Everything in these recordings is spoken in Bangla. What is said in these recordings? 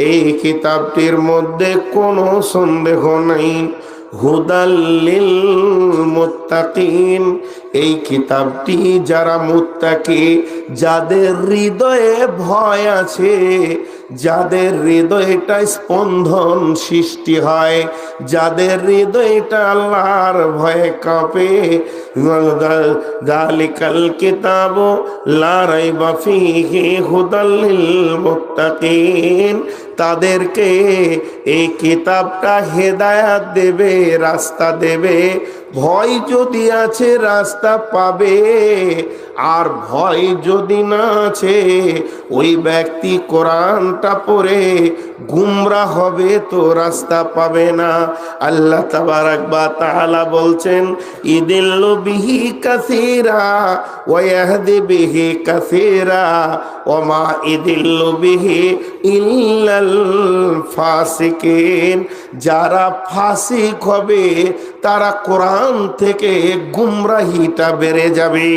এই কিতাবটির মধ্যে কোনো সন্দেহ নাই, হুদাল লিল মুত্তাকিন। এই কিতাবটি যারা মুত্তাকি, যাদের হৃদয়ে ভয় আছে, যাদের হৃদয়টা স্পন্দন সৃষ্টি হয়, যাদের হৃদয়টা আল্লাহর ভয়ে কাঁপে, যালিকাল কিতাবু লা রাইবা ফীহি হুদাল লিল মুত্তাকিন, তাদেরকে এই কিতাবটা হেদায়াত দেবে, রাস্তা দেবে। ভয় যদি আছে রাস্তা পাবে, আর ভয় যদি না আছে ওই ব্যক্তি কোরআনটা পড়ে গুমরাহ হবে, তো রাস্তা পাবে না। আল্লাহ তাবারাক ওয়া তাআলা বলছেন, ইদিল্লু বিহি কাসীরা ওয়া ইয়াহদি বিহি কাসীরা ওয়া মা ইদিল্লু বিহি ইল্লাল ফাসিকিন। যারা ফাসিক হবে তারা কোরআন থেকে গুমরাহিটা বেড়ে যাবে।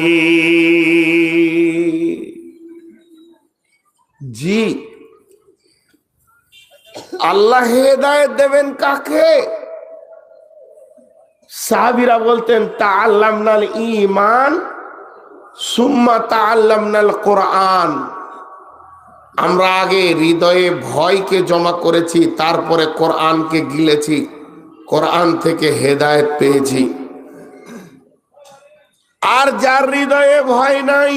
জি, আল্লাহ হেদায়েত দেবেন কাকে? সাহাবীরা বলতেন, তাআল্লামনাল ঈমান সুম্মা তাআল্লামনাল কোরআন। আমরা আগে হৃদয়ে ভয়কে জমা করেছি, তারপরে কোরআনকে গিলেছি, কোরআন থেকে হেদায়েত পেয়েছি। আর যার হৃদয়ে ভয় নাই,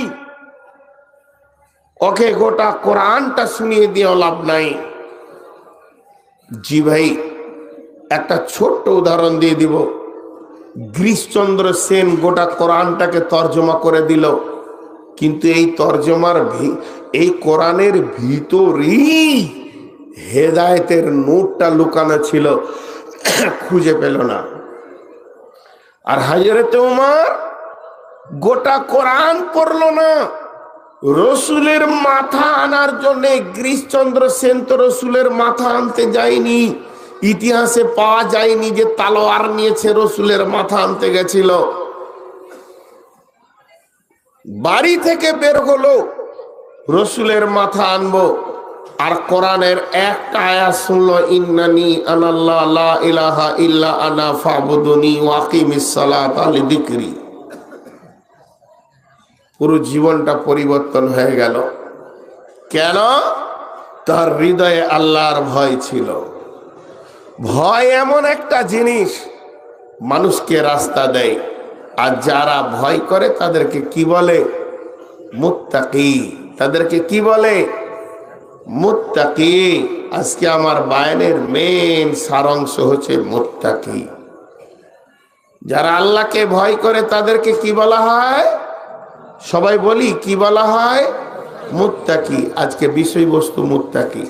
ওকে গোটা কোরআনটা শুনিয়ে দিয়ে লাভ নাই। জি ভাই, একটা ছোট্ট উদাহরণ দিয়ে দিব। গিরিশচন্দ্র সেন গোটা কোরআনটাকে তর্জমা করে দিল, কিন্তু এই তর্জমার এই কোরআনের ভিতরেই হেদায়েতের নোটটা লুকানো ছিল, খুঁজে পেল না। আর হযরত ওমর গোটা কোরআন পড়লো না, রসুলের মাথা আনার জন্য। গিরিশচন্দ্র সেন তো রসুলের মাথা আনতে যায়নি, ইতিহাসে পাওয়া যায়নি যে তালোয়ার নিয়েছে রসুলের মাথা আনতে গেছিল। বাড়ি থেকে বের হলো, রসুলের মাথা আনবো, আর কোরআনের একটা আয়াত শুনলো, ইন্নানি আনাল্লাহ লা ইলাহা ইল্লা আনা ফাবুদুনি ওয়া আকিমিস সালাতা লিযিকরি। পুরো জীবনটা পরিবর্তন হয়ে গেল। কেন? তার হৃদয়ে আল্লাহর ভয় ছিল। ভয় এমন একটা জিনিস মানুষকে রাস্তা দেয়, আর যারা ভয় করে তাদেরকে কি বলে? মুত্তাকি। তাদেরকে কি বলে? মুত্তাকি। আজকে আমার বায়ানের মেন সারাংশ হচ্ছে মুত্তাকি। যারা আল্লাহকে ভয় করে তাদেরকে কি বলা হয়? সবাই বলি কি বলা হয়? মুত্তাকি। আজকে বিষয়বস্তু মুত্তাকি।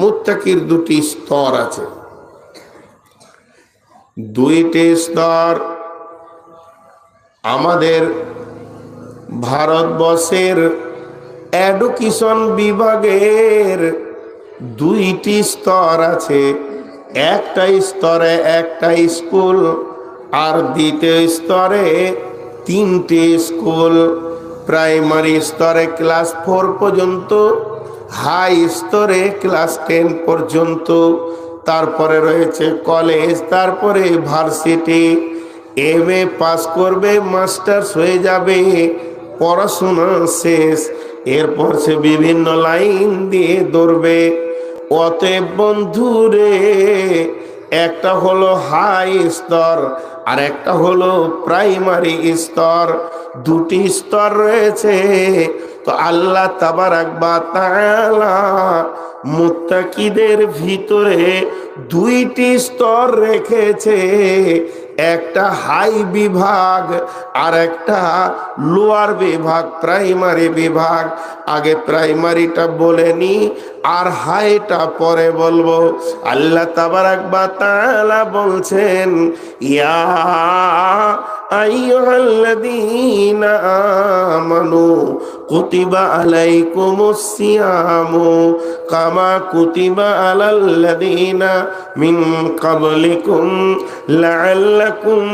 মুত্তাকির দুটি স্তর আছে, দুইটি স্তর। আমাদের ভারতবর্ষের এডুকেশন বিভাগের দুইটি স্তর আছে। একটা স্তরে একটা স্কুল, আর দ্বিতীয় স্তরে তিনটি স্কুল। প্রাইমারি স্তরে ক্লাস 4 পর্যন্ত, হাই স্তরে ক্লাস 10 পর্যন্ত, তারপরে রয়েছে কলেজ, তারপরে ভার্সিটি। এমএ পাস করবে, মাস্টার্স হয়ে যাবে, পড়াশোনা শেষ। এরপর সে বিভিন্ন লাইন দিয়ে দৌড়বে। অতএব বন্ধুরে, একটা হলো হাই স্তর আর একটা হলো প্রাইমারি স্তর। দুটি স্তর রয়েছে। তো আল্লাহ তাবারাক ওয়া তাআলা মুত্তাকিদের ভিতরে দুইটি স্তর রেখেছে, একটা হাই বিভাগ আর একটা লোয়ার বিভাগ, প্রাইমারি বিভাগ। আগে প্রাইমারিটা বলেনি, আর হাইটা পরে বলবো। আল্লাহ তাবারাক ওয়া তাআলা বলছেন, ইয়া আইয়ুহাল্লাযীনা আমানু কুতিবা আলাইকুমুস সিয়ামু কামা কুতিবা আলাল্লাযীনা মিন ক্বাবলিকুম লাআল্লাকুম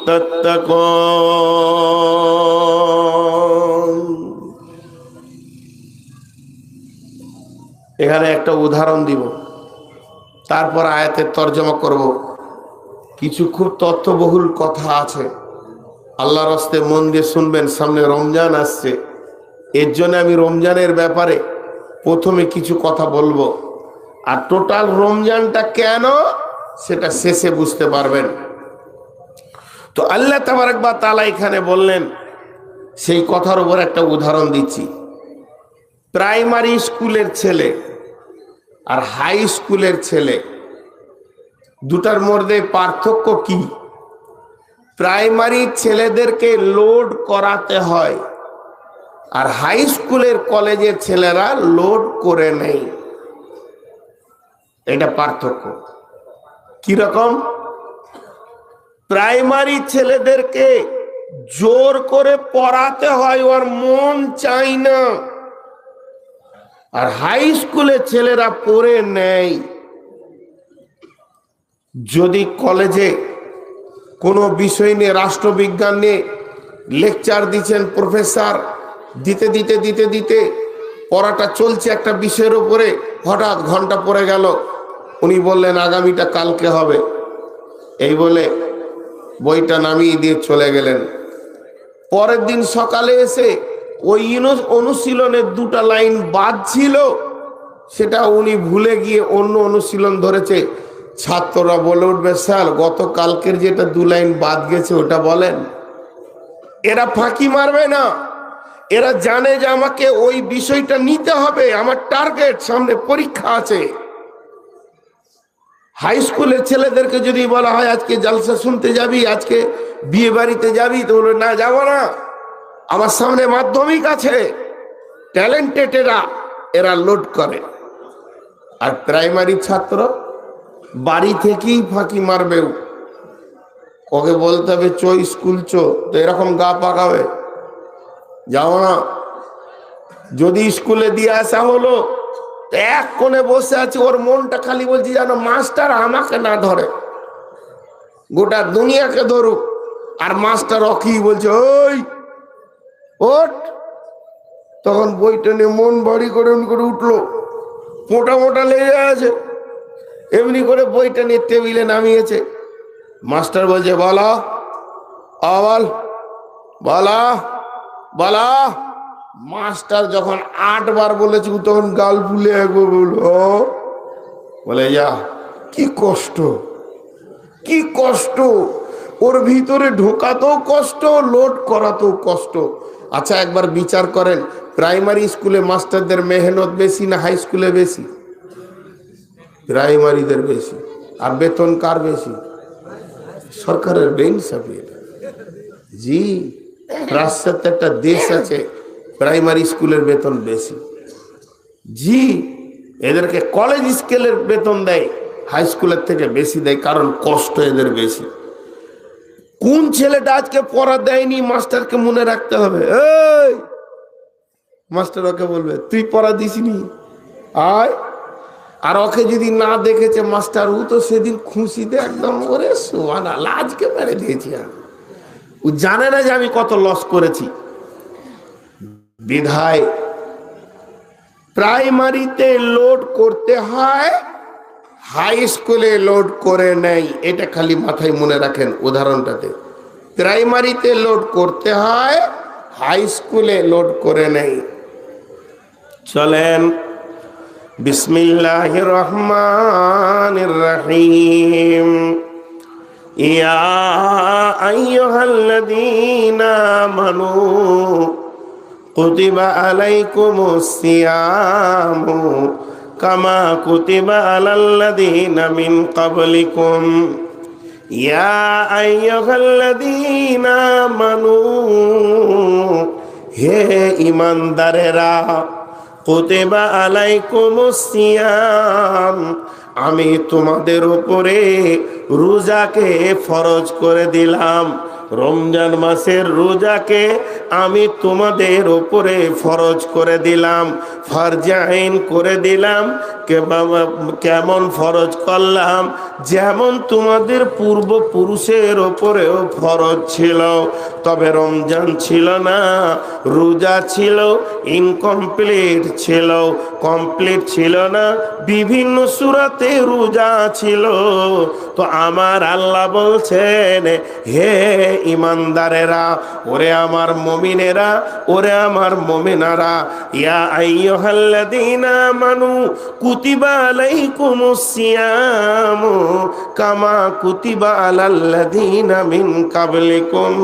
তাত্তাকুন। এখানে একটা উদাহরণ দিব, তারপর আয়াতের তর্জমা করব। কিছু খুব তথ্যবহুল কথা আছে, আল্লাহর রাস্তে মন দিয়ে শুনবেন। সামনে রমজান আসছে, এর জন্য আমি রমজানের ব্যাপারে প্রথমে কিছু কথা বলবো, আর টোটাল রমজানটা কেন সেটা শেষে বুঝতে পারবেন। তো আল্লাহ তাবারক ওয়া তাআলা এখানে বললেন, সেই কথার উপর একটা উদাহরণ দিচ্ছি। প্রাইমারি স্কুলের ছেলে আর হাই স্কুলের ছেলে দুটার মধ্যে পার্থক্য কি? প্রাইমারি ছেলেদেরকে লোড করাতে হয়, আর হাই স্কুলের কলেজের ছেলেরা লোড করে নেই। এটা পার্থক্য। কিরকম? প্রাইমারি ছেলেদেরকে জোর করে পড়াতে হয়, ওর মন চাই না। আর হাই স্কুলের ছেলেরা পড়ে নেয়। যদি কলেজে কোনো বিষয় নিয়ে, রাষ্ট্রবিজ্ঞান নিয়ে লেকচার দিচ্ছেন প্রফেসর, দিতে দিতে দিতে দিতে পড়াটা চলছে একটা বিষয়ের উপরে, হঠাৎ ঘন্টা পড়ে গেল, উনি বললেন আগামীটা কালকে হবে, এই বলে বইটা নামিয়ে দিয়ে চলে গেলেন। পরের দিন সকালে এসে ওই অনুশীলনের দুটা লাইন বাদ ছিল, সেটা উনি ভুলে গিয়ে অন্য অনুশীলন ধরেছে। ছাত্ররা বলে উঠবে, স্যার গতকালকের যেটা 2 লাইন বাদ গেছে ওটা বলেন। এরা ফাঁকি মারবে না, এরা জানে যে আমাকে ওই বিষয়টা নিতে হবে, আমার টার্গেট, সামনে পরীক্ষা আছে। হাই স্কুলের ছেলেদেরকে যদি বলা হয় আজকে জলসা শুনতে যাবি, আজকে বিয়ে বাড়িতে যাবি, তো বলবে না যাবো না, আমার সামনে মাধ্যমিক আছে। ট্যালেন্টেড এরা লোড করে। আর প্রাইমারি ছাত্র বাড়ি থেকেই ফাঁকি মারবে, ওকে বলতে হবে চো স্কুল চো, তো এরকম গা পাকাবে, যাও না। যদি স্কুলে দিয়ে আসা হলো, এক কোণে বসে আছে, ওর মনটা খালি বলছে যেন মাস্টার আমাকে না ধরে, গোটা দুনিয়াকে ধরুক। আর মাস্টার অকি বলছে ওই ওঠ, তখন বইটা নিয়ে মন ভারী করে উঠলো, মোটা মোটা লেগে আছে, এমনি করে বইটা নিয়ে টেবিলে নামিয়েছে। মাস্টার বলছে বলা বল বলা বলা। মাস্টার যখন 8 বার বলেছে, তখন গাল ফুলে একবার বলে যা। কি কষ্ট, কি কষ্ট, ওর ভিতরে ঢোকাতেও কষ্ট, লোড করাতেও কষ্ট। আচ্ছা একবার বিচার করেন, প্রাইমারি স্কুলে মাস্টারদের মেহনত বেশি না হাই স্কুলে বেশি? প্রাইমারিদের বেশি। আর বেতন কার বেশি? সরকারের বেইনসাফি এটা। জি, রাষ্ট্রের একটা দেশ আছে, প্রাইমারি স্কুলের বেতন বেশি। জি, এদেরকে কলেজ স্কেলের বেতন দেয়, হাই স্কুলের থেকে বেশি দেয়, কারণ কষ্ট এদের বেশি। কোন ছেলেটা আজকে পড়া দেয়নি, মাস্টারকে মনে রাখতে হবে। এই মাস্টার ওকে বলবে তুই পড়া দিসনি আয়। আর ওকে যদি না দেখেছে মাস্টার, ও তো সেদিন খুশিতে একদম ওরে সুবহানাল্লাহ আজকে মেরে দিয়েছি। ও জানে না যে আমি কত লস করেছি। বিধায় প্রাইমারিতে লোড করতে হয়, হাই স্কুলে লোড করে নেই। এটা খালি মাথায় মনে রাখেন উদাহরণটাতে। প্রাইমারিতে লোড করতে হয়, হাই স্কুলে লোড করে নেই। চলেন বিসমিল্লাহির রহমানির রহিম। ইয়া আইয়ুহাল্লাযীনা আমানু কুতিবা আলাইকুমুস সিয়ামু কামা কুতিবা আলাল্লাযীনা মিন ক্বাবলিকুম। ইয়া আইয়ুহাল্লাযীনা আমানু, হে ঈমানদারেরা, কুতিবা আলাইকুমুস সিয়াম, আমি তোমাদের উপরে রোজাকে ফরজ করে দিলাম। রমজান মাসের রোজাকে আমি তোমাদের উপরে ফরজ করে দিলাম, ফরজে আইন করে দিলাম। কেমন ফরজ করলাম? যেমন তোমাদের পূর্বপুরুষের ওপরেও ফরজ ছিল, তবে রমজান ছিল না, রোজা ছিল, ইনকমপ্লিট ছিল, কমপ্লিট ছিল না, বিভিন্ন সূরাতে রোজা ছিল। তো আমার আল্লাহ বলছেন, হে ইমানদারেরা, ওরে আমার মুমিনেরা, ওরে আমার মুমিনারা, ইয়া আইয়ুহাল্লাযীনা আমানু কুতিবা আলাইকুমুস সিয়ামু কামা কুতিবা আলাল্লাযীনা মিন কাবলিকুম।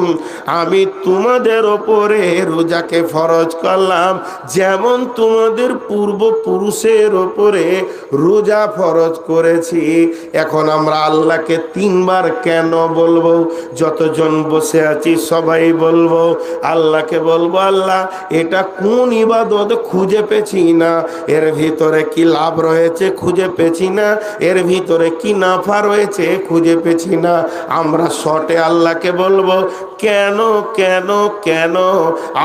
আমি তোমাদের উপরে রোজাকে ফরজ করলাম যেমন তোমাদের পূর্বপুরুষের উপরে রোজা ফরজ করেছি। এখন আমরা আল্লাহকে তিনবার কেন বলবো? যতজন বসে আছি সবাই বলবো, আল্লাহকে বলবো, আল্লাহ এটা কোন ইবাদত খুঁজে পেছি না, এর ভিতরে কি লাভ রয়েছে খুঁজে পেছি না, এর ভিতরে কি নাফা রয়েছে খুঁজে পেছি না। আমরা শর্টে আল্লাহকে বলবো, কেন কেন কেন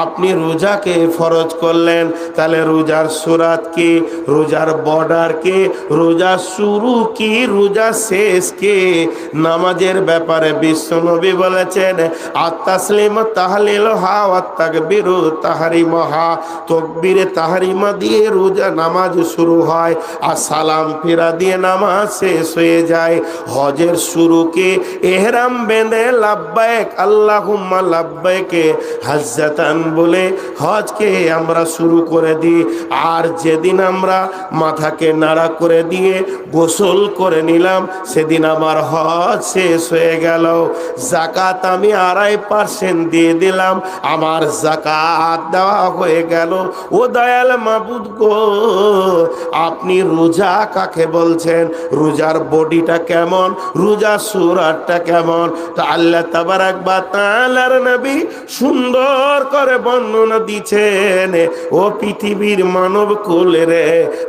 আপনি রোজাকে ফরজ করলেন? তাহলে রোজার সুরাত কি, রোজার বর্ডার কি, রোজা শুরু কি, রোজা শেষ কি? নামাজের ব্যাপারে বিশ্বনবী বলেছেন, আত-তাসলিম তাহলিল হা ওয়া তাকবীরু তাহরিমহা। তাকবীরে তাহরিমা দিয়ে রোজা নামাজ শুরু হয় আর সালাম ফিরা দিয়ে নামাজ শেষ হয়ে যায়। হজের শুরু কি, ইহরাম বেঁধে লাব্বাইক আল্লাহুম্মা লাব্বাইক হাজ্জাতান বলে হজকে আমরা শুরু করে দিই। আর যেদিন আমরা মাথাকে নাড়া করে দিয়ে গোসল করে নিলাম, সেদিন আমার হজ শেষ হয়ে গেল। যাকাত আমি 2.5% দিয়ে দিলাম, আমার যাকাত দেওয়া হয়ে গেল। ও দয়াল মাবুদ গো, আপনি রোজা কাকে বলছেন? রোজার বডিটা কেমন, রোজার সুরাতটা কেমন? তো আল্লাহ তাবারাক ওয়া তাআলার নবী সুন্দর করে বর্ণনা দিচ্ছেন। ও পৃথিবীর মানব কুল রে,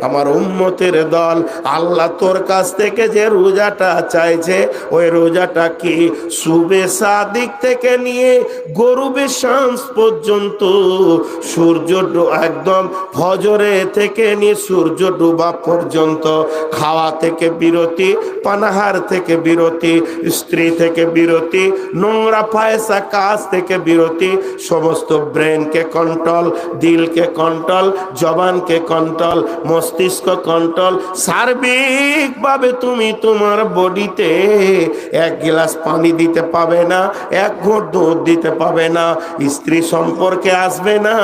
আমার উম্মতের দল, আল্লাহ তোর কাছ থেকে যে রোজাটা চাইছে, ওই রোজাটা কি? সুবে সাদিক থেকে নিয়ে গরুবে শামস পর্যন্ত, সূর্য একদম ফজরে থেকে নিয়ে সূর্য ডুবা পর্যন্ত, খাওয়া থেকে বিরতি, পানাহার থেকে বিরতি, স্ত্রী থেকে বিরতি, নোংরা পয়সা কাজ থেকে বিরতি, সমস্ত ব্রেনকে কন্ট্রোল, দিলকে কন্ট্রোল, জবানকে কন্ট্রোল, মস্তিষ্ক কন্ট্রোল, সার্বিকভাবে তুমি তোমার বডিতে 1 গ্লাস পানি দিতে পাবে না, 1 ঘট দুধ দিতে পাবে না, স্ত্রী সম্পর্কে আসবে না,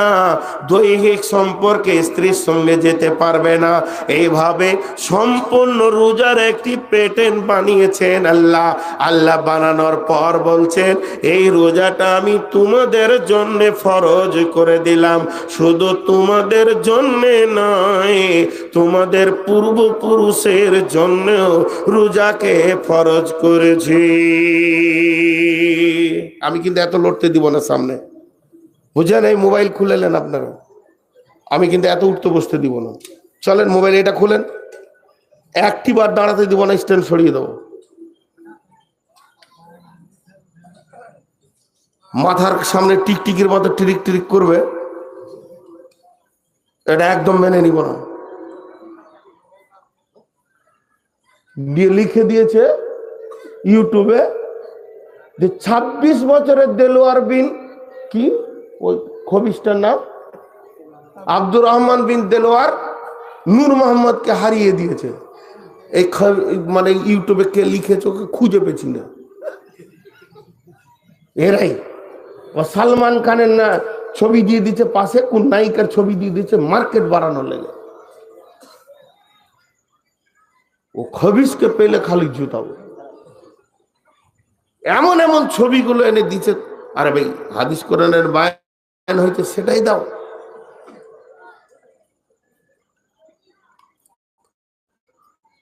দৈহিক সম্পর্কে স্ত্রীর সঙ্গে যেতে পারবে না। এইভাবে সম্পূর্ণ রোজার একটি প্যাটার্ন বানিয়েছেন আল্লাহ। আল্লাহ বানানোর পর বলছেন, এই রোজাটা আমি তোমাদের জন্য ফরজ করে দিলাম। শুধু তোমাদের জন্য নয়, তোমাদের পূর্বপুরুষের জন্য রোজাকে ফরজ করেছি। আমি কিন্তু এত লড়তে দিব না সামনে, বুঝেন? এই মোবাইল খুলেলেন আপনারা, আমি কিন্তু এত উঠতে বসতে দিব না। চলেন মোবাইল এটা খুলেন, একটি বার দাঁড়াতে দিব না, স্ট্যান্ড সরিয়ে দেবো। মাথার সামনে টিকটিকির মতো টিরিক টিরিক করবে, এটা একদম মেনে নিব না। দিয়ে লিখে দিয়েছে ইউটিউবে যে 26 বছরের দেলোয়ার বিন, কি ওই খবিসটার নাম, আব্দুর রহমান বিন দেলোয়ার নূর মোহাম্মদকে হারিয়ে দিয়েছে। এই মানে ইউটিউবে কে লিখেছে ওকে খুঁজে পেছি না। এরাই ও সালমান খানের না ছবি দিয়ে দিচ্ছে পাশে, কোন নায়িকার ছবি দিয়ে দিচ্ছে মার্কেট বাড়ানোর লেগে। ও খবিসকে পেলে খালি জুতাবো, এমন এমন ছবিগুলো এনে দিচ্ছে। আরে ভাই, হাদিস কোরআনের বায়ান হয়েছে সেটাই দাও।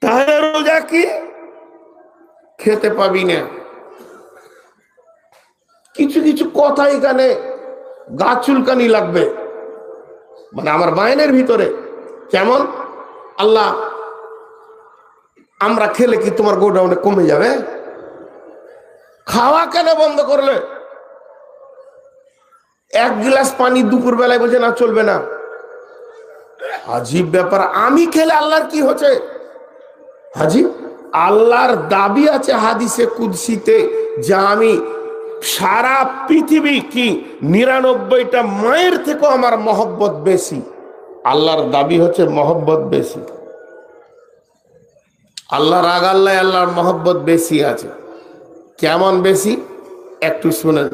তাহলে রোজা কি খেতে পাবি না? কিছু কিছু কথা এখানে গা চুলকানি লাগবে, মানে আমার বায়ানের ভিতরে। কেমন? আল্লাহ, আমরা খেলে কি তোমার গোডাউনে কমে যাবে? খাওয়া কেন বন্ধ করলে? এক গ্লাস পানি দুপুর বেলায় বলছে না চলবে না। আজীব ব্যাপার। আমি খেলে আল্লাহর কি হচ্ছে? হাজি, আল্লাহর দাবি আছে হাদিসে কুদসিতে, যা আমি সারা পৃথিবী কি ৯৯টা মায়ের থেকেও আমার মহব্বত বেশি। আল্লাহর দাবি হচ্ছে মহব্বত বেশি। আল্লাহ রাগ, আল্লাহর মহব্বত বেশি আছে। কেমন বেশি একটু শুনেন।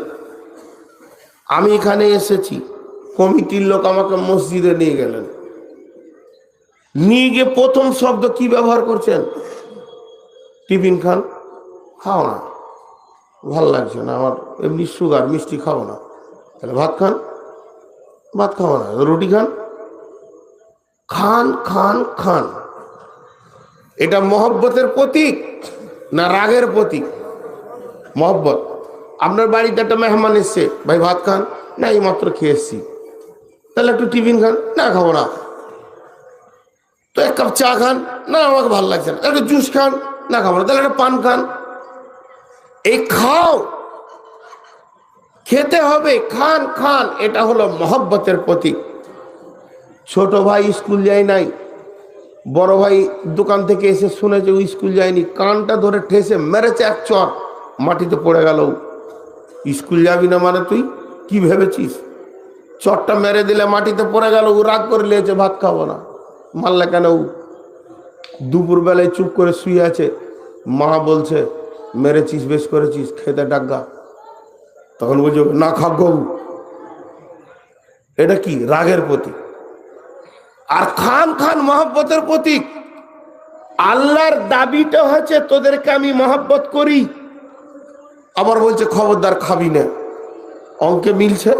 আমি এখানে এসেছি, কমিটির লোক আমাকে মসজিদে নিয়ে গেলেন, নিয়ে গিয়ে প্রথম শব্দ কি ব্যবহার করছেন? টিফিন খান। খাও না, ভাল লাগছে না আমার, এমনি সুগার, মিষ্টি খাবো না। তাহলে ভাত খান। ভাত খাবো না। রুটি খান। খান খান খান। এটা মহব্বতের প্রতীক না রাগের প্রতীক? মহব্বত। আপনার বাড়িতে একটা মেহমান এসছে, ভাই ভাত খান। না, এই মাত্র খেয়ে এসছি। তাহলে একটু টিফিন খান। না, খাবো না। তো এক কাপ চা খান। না, আমাকে ভালো লাগছে না। একটু জুস খান। না, খাবো না। তাহলে একটা পান খান। এই খাও, খেতে হবে, খান খান, এটা হলো মহব্বতের প্রতীক। ছোট ভাই স্কুল যায় নাই, বড় ভাই দোকান থেকে এসে শুনেছে ও স্কুল যায়নি, কানটা ধরে ঠেসে মেরেছে এক চর, মাটিতে পড়ে গেল। স্কুল যাবি না মানে তুই কি ভেবেছিস? চরটা মেরে দিলে মাটিতে পড়ে গেল, ও রাগ করে নিয়েছে ভাত খাবো না। মারলে কেন? দুপুর বেলায় চুপ করে শুয়ে আছে, মা বলছে মেরেছিস, বেশ করেছিস, খেতে ডাকগা। তখন বলছো না খাবো। এটা কি? রাগের প্রতীক। আর খান খান মহব্বতের প্রতীক। আল্লাহর দাবিটা হচ্ছে তোদেরকে আমি মহব্বত করি, আবার বলছে খবরদার খাবি না। অঙ্কে মিলছে?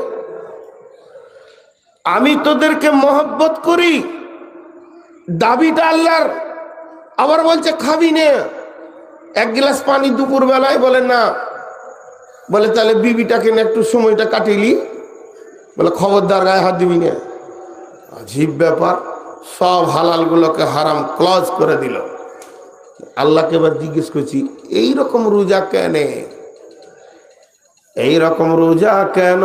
আমি তোদেরকে মহব্বত করি, দাবিটা আল্লাহর, আবার বলছে খাবি না। এক গ্লাস পানি দুপুর বেলায় বলে না, বলে তাহলে বিবিটাকে না একটু সময়টা কাটিলি, বলে খবরদার গায়ে হাত দিবি না। আজীব ব্যাপার। সব হালাল গুলোকে হারাম ক্লজ করে দিল। আল্লাহকে এবার জিজ্ঞেস করছি, এইরকম রোজা কেন? এইরকম রোজা কেন?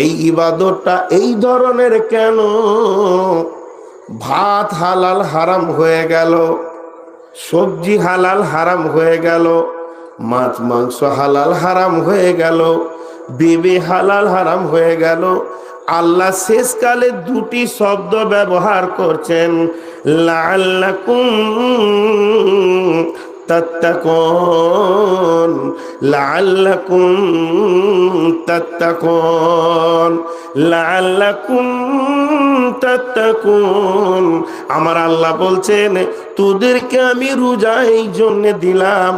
এই ইবাদতটা এই ধরনের কেন? ভাত হালাল হারাম হয়ে গেল, সবজি হালাল হারাম হয়ে গেল, মাছ মাংস হালাল হারাম হয়ে গেল, বিবি হালাল হারাম হয়ে গেল। আল্লাহ শেষকালে দুটি শব্দ ব্যবহার করছেন, লাআল্লাকুম তাত্তাকুন, লাআল্লাকুম তাত্তাকুন, লাআল্লাকুম তাত্তাকুন। আমার আল্লাহ বলছেন তোদেরকে আমি রোজা এই জন্য দিলাম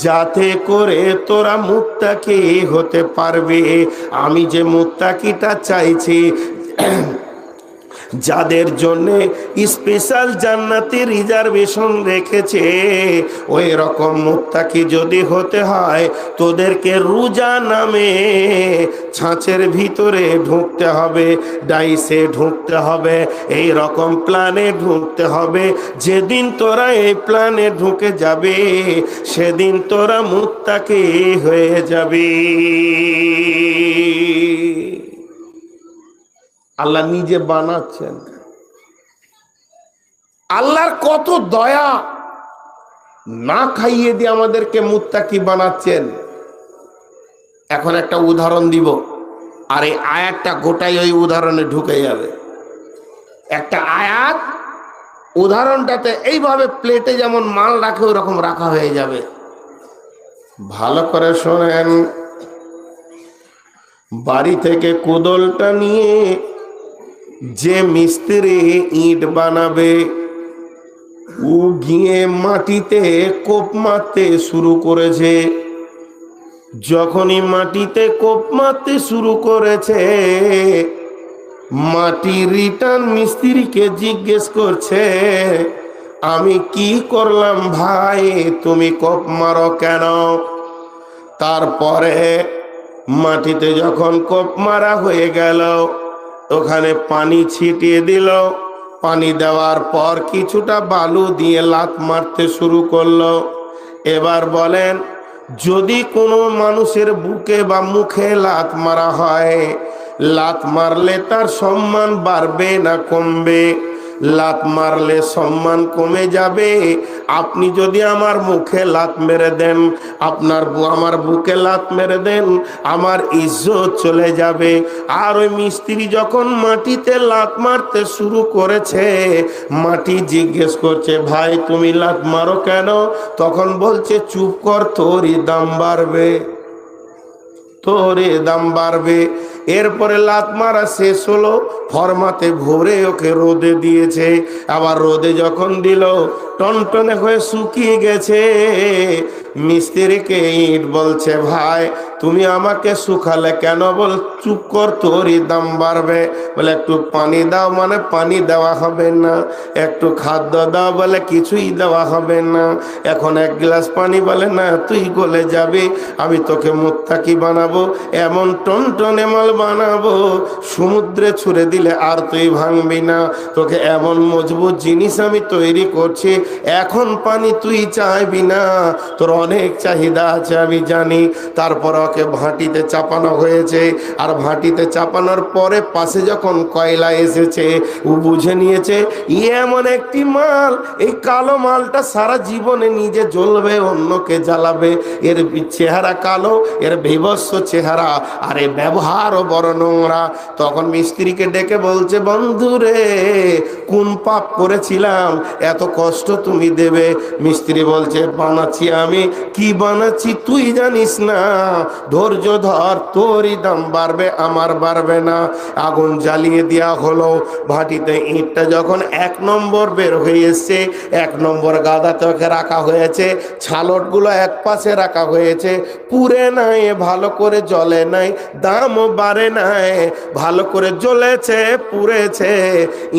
যাতে করে তোরা মুত্তাকি হতে পারবে। আমি যে মুত্তাকিটা চাইছি, যাদের জন্য স্পেশাল জান্নাতি রিজার্ভেশন রেখেছে, ওই রকম মুত্তাকি যদি হতে হয় তোদেরকে রোজা নামে ছাঁচের ভিতরে ঢুকতে হবে, ডাইসে ঢুকতে হবে, এই রকম প্ল্যানে ঢুকতে হবে। যেদিন তোরা এই প্ল্যানে ঢুকে যাবে সেদিন তোরা মুত্তাকি হয়ে যাবে। আল্লাহ নিজে বানাচ্ছেন। আল্লাহর কত দয়া, না খাইয়ে দিয়ে আমাদেরকে মুত্তাকি বানাচ্ছেন। এখন একটা উদাহরণ দিব, আর এই আয়াতটা গোটাই ওই উদাহরণে ঢুকে যাবে। একটা আয়াত উদাহরণটাতে এইভাবে প্লেটে যেমন মাল রাখে ওরকম রাখা হয়ে যাবে। ভালো করে শোনেন। বাড়ি থেকে কোদলটা নিয়ে যে মিস্ত্রি ইট বানাবে, ও গিয়ে মাটিতে কোপ মারতে শুরু করেছে। যখনই মাটিতে কোপ মারতে শুরু করেছে, মাটি রিটার্ন মিস্ত্রিকে জিজ্ঞেস করছে, আমি কি করলাম ভাই, তুমি কোপ মারো কেন? তারপরে মাটিতে যখন কোপ মারা হয়ে গেল, ওখানে পানি ছিটিয়ে দিল। পানি দেওয়ার পর কিছুটা বালু দিয়ে লাত মারতে শুরু করলো। এবার বলেন যদি কোনো মানুষের বুকে বা মুখে লাত মারা হয়, লাত মারলে তার সম্মান বাড়বে না কমবে? লাত মারলে সম্মান কমে যাবে। আপনি যদি আমার মুখে লাত মেরে দেন, আমার বুকে লাত মেরে দেন, আমার ইজ্জত চলে যাবে। আর ওই মিস্ত্রি যখন মাটিতে লাত মারতে শুরু করেছে, মাটি জিজ্ঞেস করছে, ভাই তুমি লাত মারো কেন? তখন বলছে, চুপ কর, তোরই দাম বাড়বে, তোরে দাম বাড়বে। এরপরে লাত মারা শেষ হলো, ফরমাতে ভরে ওকে রোদে দিয়েছে। আবার রোদে যখন দিল, টনটনে হয়ে শুকিয়ে গেছে। মিস্ত্রিকে ইট বলছে, ভাই তুমি আমাকে শুকালে কেন? বল, চুপ কর, তোরই দাম বাড়বে। বলে, একটু পানি দাও, মানে পানি দেওয়া হবে না। একটু খাদ্য দাও, বলে কিছুই দেওয়া হবে না। এখন এক গ্লাস পানি, বলে না, তুই গলে যাবি, আমি তোকে মুত্তাকি বানাবো, এমন টনটনে মাল বানাবো, সমুদ্রে ছুঁড়ে দিলে আর তুই ভাঙবি না। তোকে এমন মজবুত জিনিস আমি তৈরি করছি, এখন পানি তুই চাইবি না, তোর অনেক চাহিদা আছে আমি জানি। তারপর ওকে ভাটিতে চাপানো হয়েছে। আর ভাটিতে চাপানোর পরে পাশে যখন কয়লা এসেছে, ও বুঝে নিয়েছে এমন একটি মাল, এই কালো মালটা সারা জীবনে নিজে জ্বলবে, অন্যকে জ্বালাবে। এর চেহারা কালো, এর বিভৎস চেহারা, আর এর ব্যবহারও বড় নোংরা। তখন মিস্ত্রিকে ডেকে বলছে, বন্ধু রে, কোন পাপ করেছিলাম এত কষ্ট তুমি দেবে? মিস্ত্রি বলছে, বানাচ্ছি আমি। কি বানাচ্ছি তুই জানিস না? ধৈর্য ধর, তোরই দাম বাড়বে, আমার বাড়বে না। আগুন জ্বালিয়ে দেওয়া হলো। ভাটিতে ইটটা যখন 1 নম্বর বের হয়ে এসছে, 1 নম্বর গাদাতে ওকে রাখা হয়েছে, ছালটগুলো এক পাশে রাখা হয়েছে। পুড়ে নাই, ভালো করে জ্বলে নাই, দামও বাড়ে নাই, ভালো করে জ্বলেছে, পুড়েছে।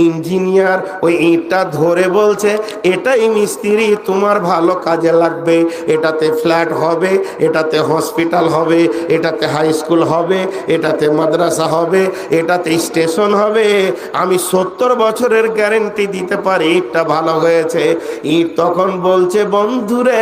ইঞ্জিনিয়ার ওই ইটটা ধরে বলছে, এটাই মিস্ত্রি, তোমার ভালো কাজে লাগবে। এটাতে ফ্ল্যাট হবে, এটাতে হসপিটাল হবে, এটাতে হাই স্কুল হবে, এটাতে মাদ্রাসা হবে, এটাতে স্টেশন হবে। আমি 70 বছরের গ্যারেন্টি দিতে পারি ইটটা ভালো হয়েছে। ইট তখন বলছে, বন্ধুরে,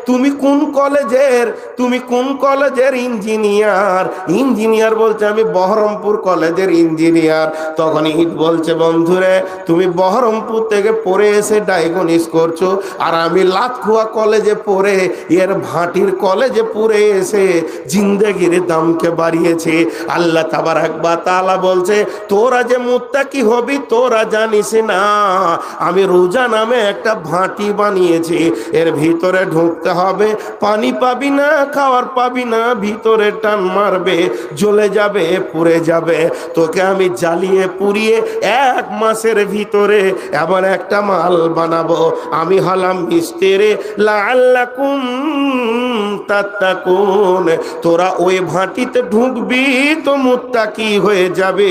তুমি কোন কলেজের, তুমি কোন কলেজের ইঞ্জিনিয়ার? ইঞ্জিনিয়ার বলছে, আমি বহরমপুর কলেজের ইঞ্জিনিয়ার। তখন ইট বলছে, বন্ধুরে, তুমি বহরমপুর থেকে পড়ে এসে ডায়াগনিস করছো, আর আমি লাতখুয়া কলেজে পড়ে, এর ভাটির কলেজে পড়ে এসে জিন্দেগির দামকে বাড়িয়েছে। আল্লাহ তাবারাক ওয়া তাআলা বলছে, তোরা যে মুত্তাকি হবি তোরা জানিস না, আমি রোজা নামে একটা ভাটি বানিয়েছি। এর ভিতরে ঢুকতে হবে, পানি পাবি না, খাওয়ার পাবি না, ভিতরে টান মারবে, জ্বলে যাবে, পুড়ে যাবে। তোকে আমি জ্বালিয়ে পুড়িয়ে 1 মাসের ভিতরে এমন একটা মাল বানাবো। আমি হলাম মিস্ত্রি, লাআল্লাকুম তাত্তাকুন। তোরা ওই ভাটিতে ঢুকবি তো মুত্তাকি হয়ে যাবে,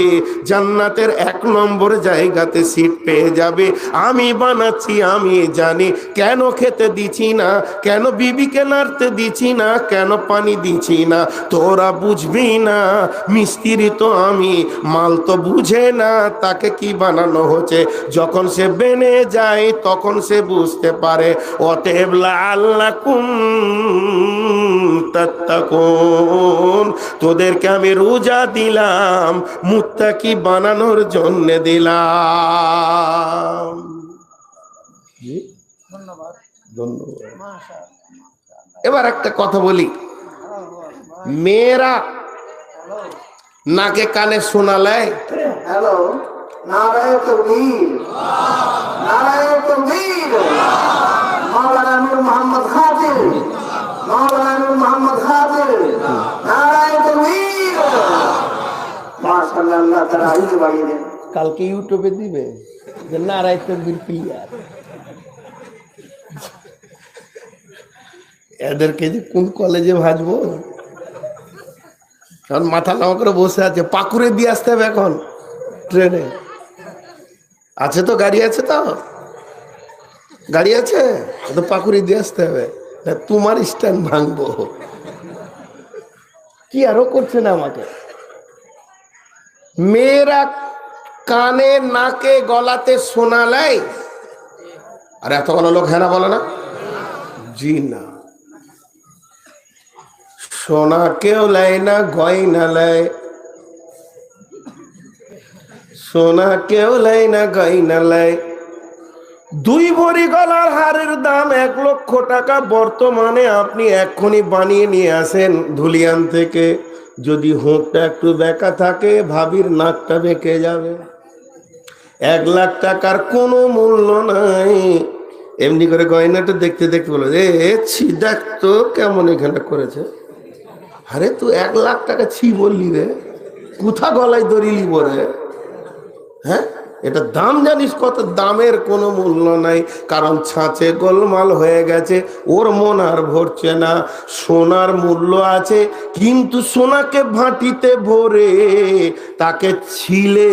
জান্নাতের 1 নম্বর জায়গাতে সিট পেয়ে যাবে। আমি বানাচ্ছি, আমি জানি। কেন খেতে দিচ্ছি না, কেন বিবিকে নাড়তে দিচ্ছি না, কেন পানি দিচ্ছি না, তোরা বুঝবি না। মিস্ত্রি তো আমি, মাল তো বুঝে না তাকে কি বানানো হচ্ছে। যখন সে বেনে যায় তখন সে বুঝতে পারে। অতএব লাআল্লাকুম তাত্তাকুন, তোদেরকে আমি রোজা দিলাম, মুত্তাকি বানানোর জন্য দিলাম। ধন্যবাদ, ধন্যবাদ। এবার একটা কথা বলি, মেয়েরা নাকে কানে শোনালে, হ্যালো, নারায়ে তাকবীর, নারায়ে তাকবীর। মাওলানা নূর মোহাম্মদ খাদির, মাওলানা নূর মোহাম্মদ খাদির, নারায়ে তাকবীর। মাশাআল্লাহ, আল্লাহ তাআলা আইজ বাড়িয়ে দেন। কালকে ইউটিউবে দিবে যে নারায়ে তাকবীর ক্লিয়ার। এদেরকে যে কোন কলেজে ভাজবো, কারণ মাথা নামা করে বসে আছে। পাকুড়ে দিয়ে আসতে হবে এখন ট্রেনে। আছে তো, গাড়ি আছে তো, গাড়ি আছে তো, পাকুড়ে দিয়ে আসতে হবে। তোমার স্ট্যান্ড ভাঙবো। কি আরো করছে না আমাকে। মেয়েরা কানে, নাকে, গলাতে শোনালে, আর এত বড় লোক হ্যাঁ না বলে না, জি না। সোনা কেউ লাই না গয়না লাই, সোনা কেউ লাই না গয়না লাই। 2 ভরি গলার হারের দাম 1 লক্ষ টাকা। বর্তমানে আপনি এক্ষুনি বানিয়ে নিয়ে আসেন ধুলিয়ান থেকে, যদি হোঁটটা একটু বেঁকা থাকে ভাবির নাকটা বেঁকে যাবে। 1 লাখ টাকার কোনো মূল্য নাই। এমনি করে গয়নাটা দেখতে দেখতে বলো, ছি দেখ তো কেমন এখানে করেছে। আরে তুই 1 লাখ টাকা ছি বললি রে, কোথা গলায় দড়িলি বলে? হ্যাঁ, এটা দাম জানিস কত? দামের কোনো মূল্য নাই, কারণ ছাঁচে গোলমাল হয়ে গেছে, ওর মন আর ভরছে না। সোনার মূল্য আছে, কিন্তু সোনাকে ভাটিতে ভরে তাকে ছিলে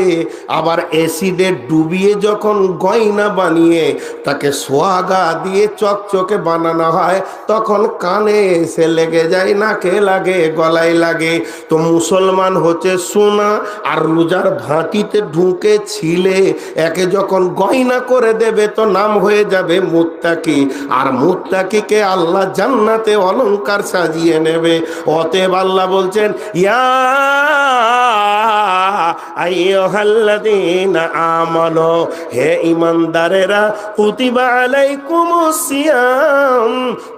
আবার অ্যাসিডে ডুবিয়ে যখন গয়না বানিয়ে তাকে সোহাগা দিয়ে চকচকে বানানো হয়, তখন কানে এসে লেগে যায়, নাকে লাগে, গলায় লাগে। তো মুসলমান হচ্ছে সোনা, আর রোজার ভাটিতে ঢুকে ছিলে একে যখন গয়না করে দেবে তো নাম হয়ে যাবে মুত্তাকি, আর মুত্তাকিকে আল্লাহ জান্নাতে অলংকার সাজিয়ে নেবে। অতএব আল্লাহ বলছেন, ইয়া আইয়ুহাল্লাযীনা আমানু, হে ঈমানদারেরা, কুতিবা আলাইকুমুস সিয়াম,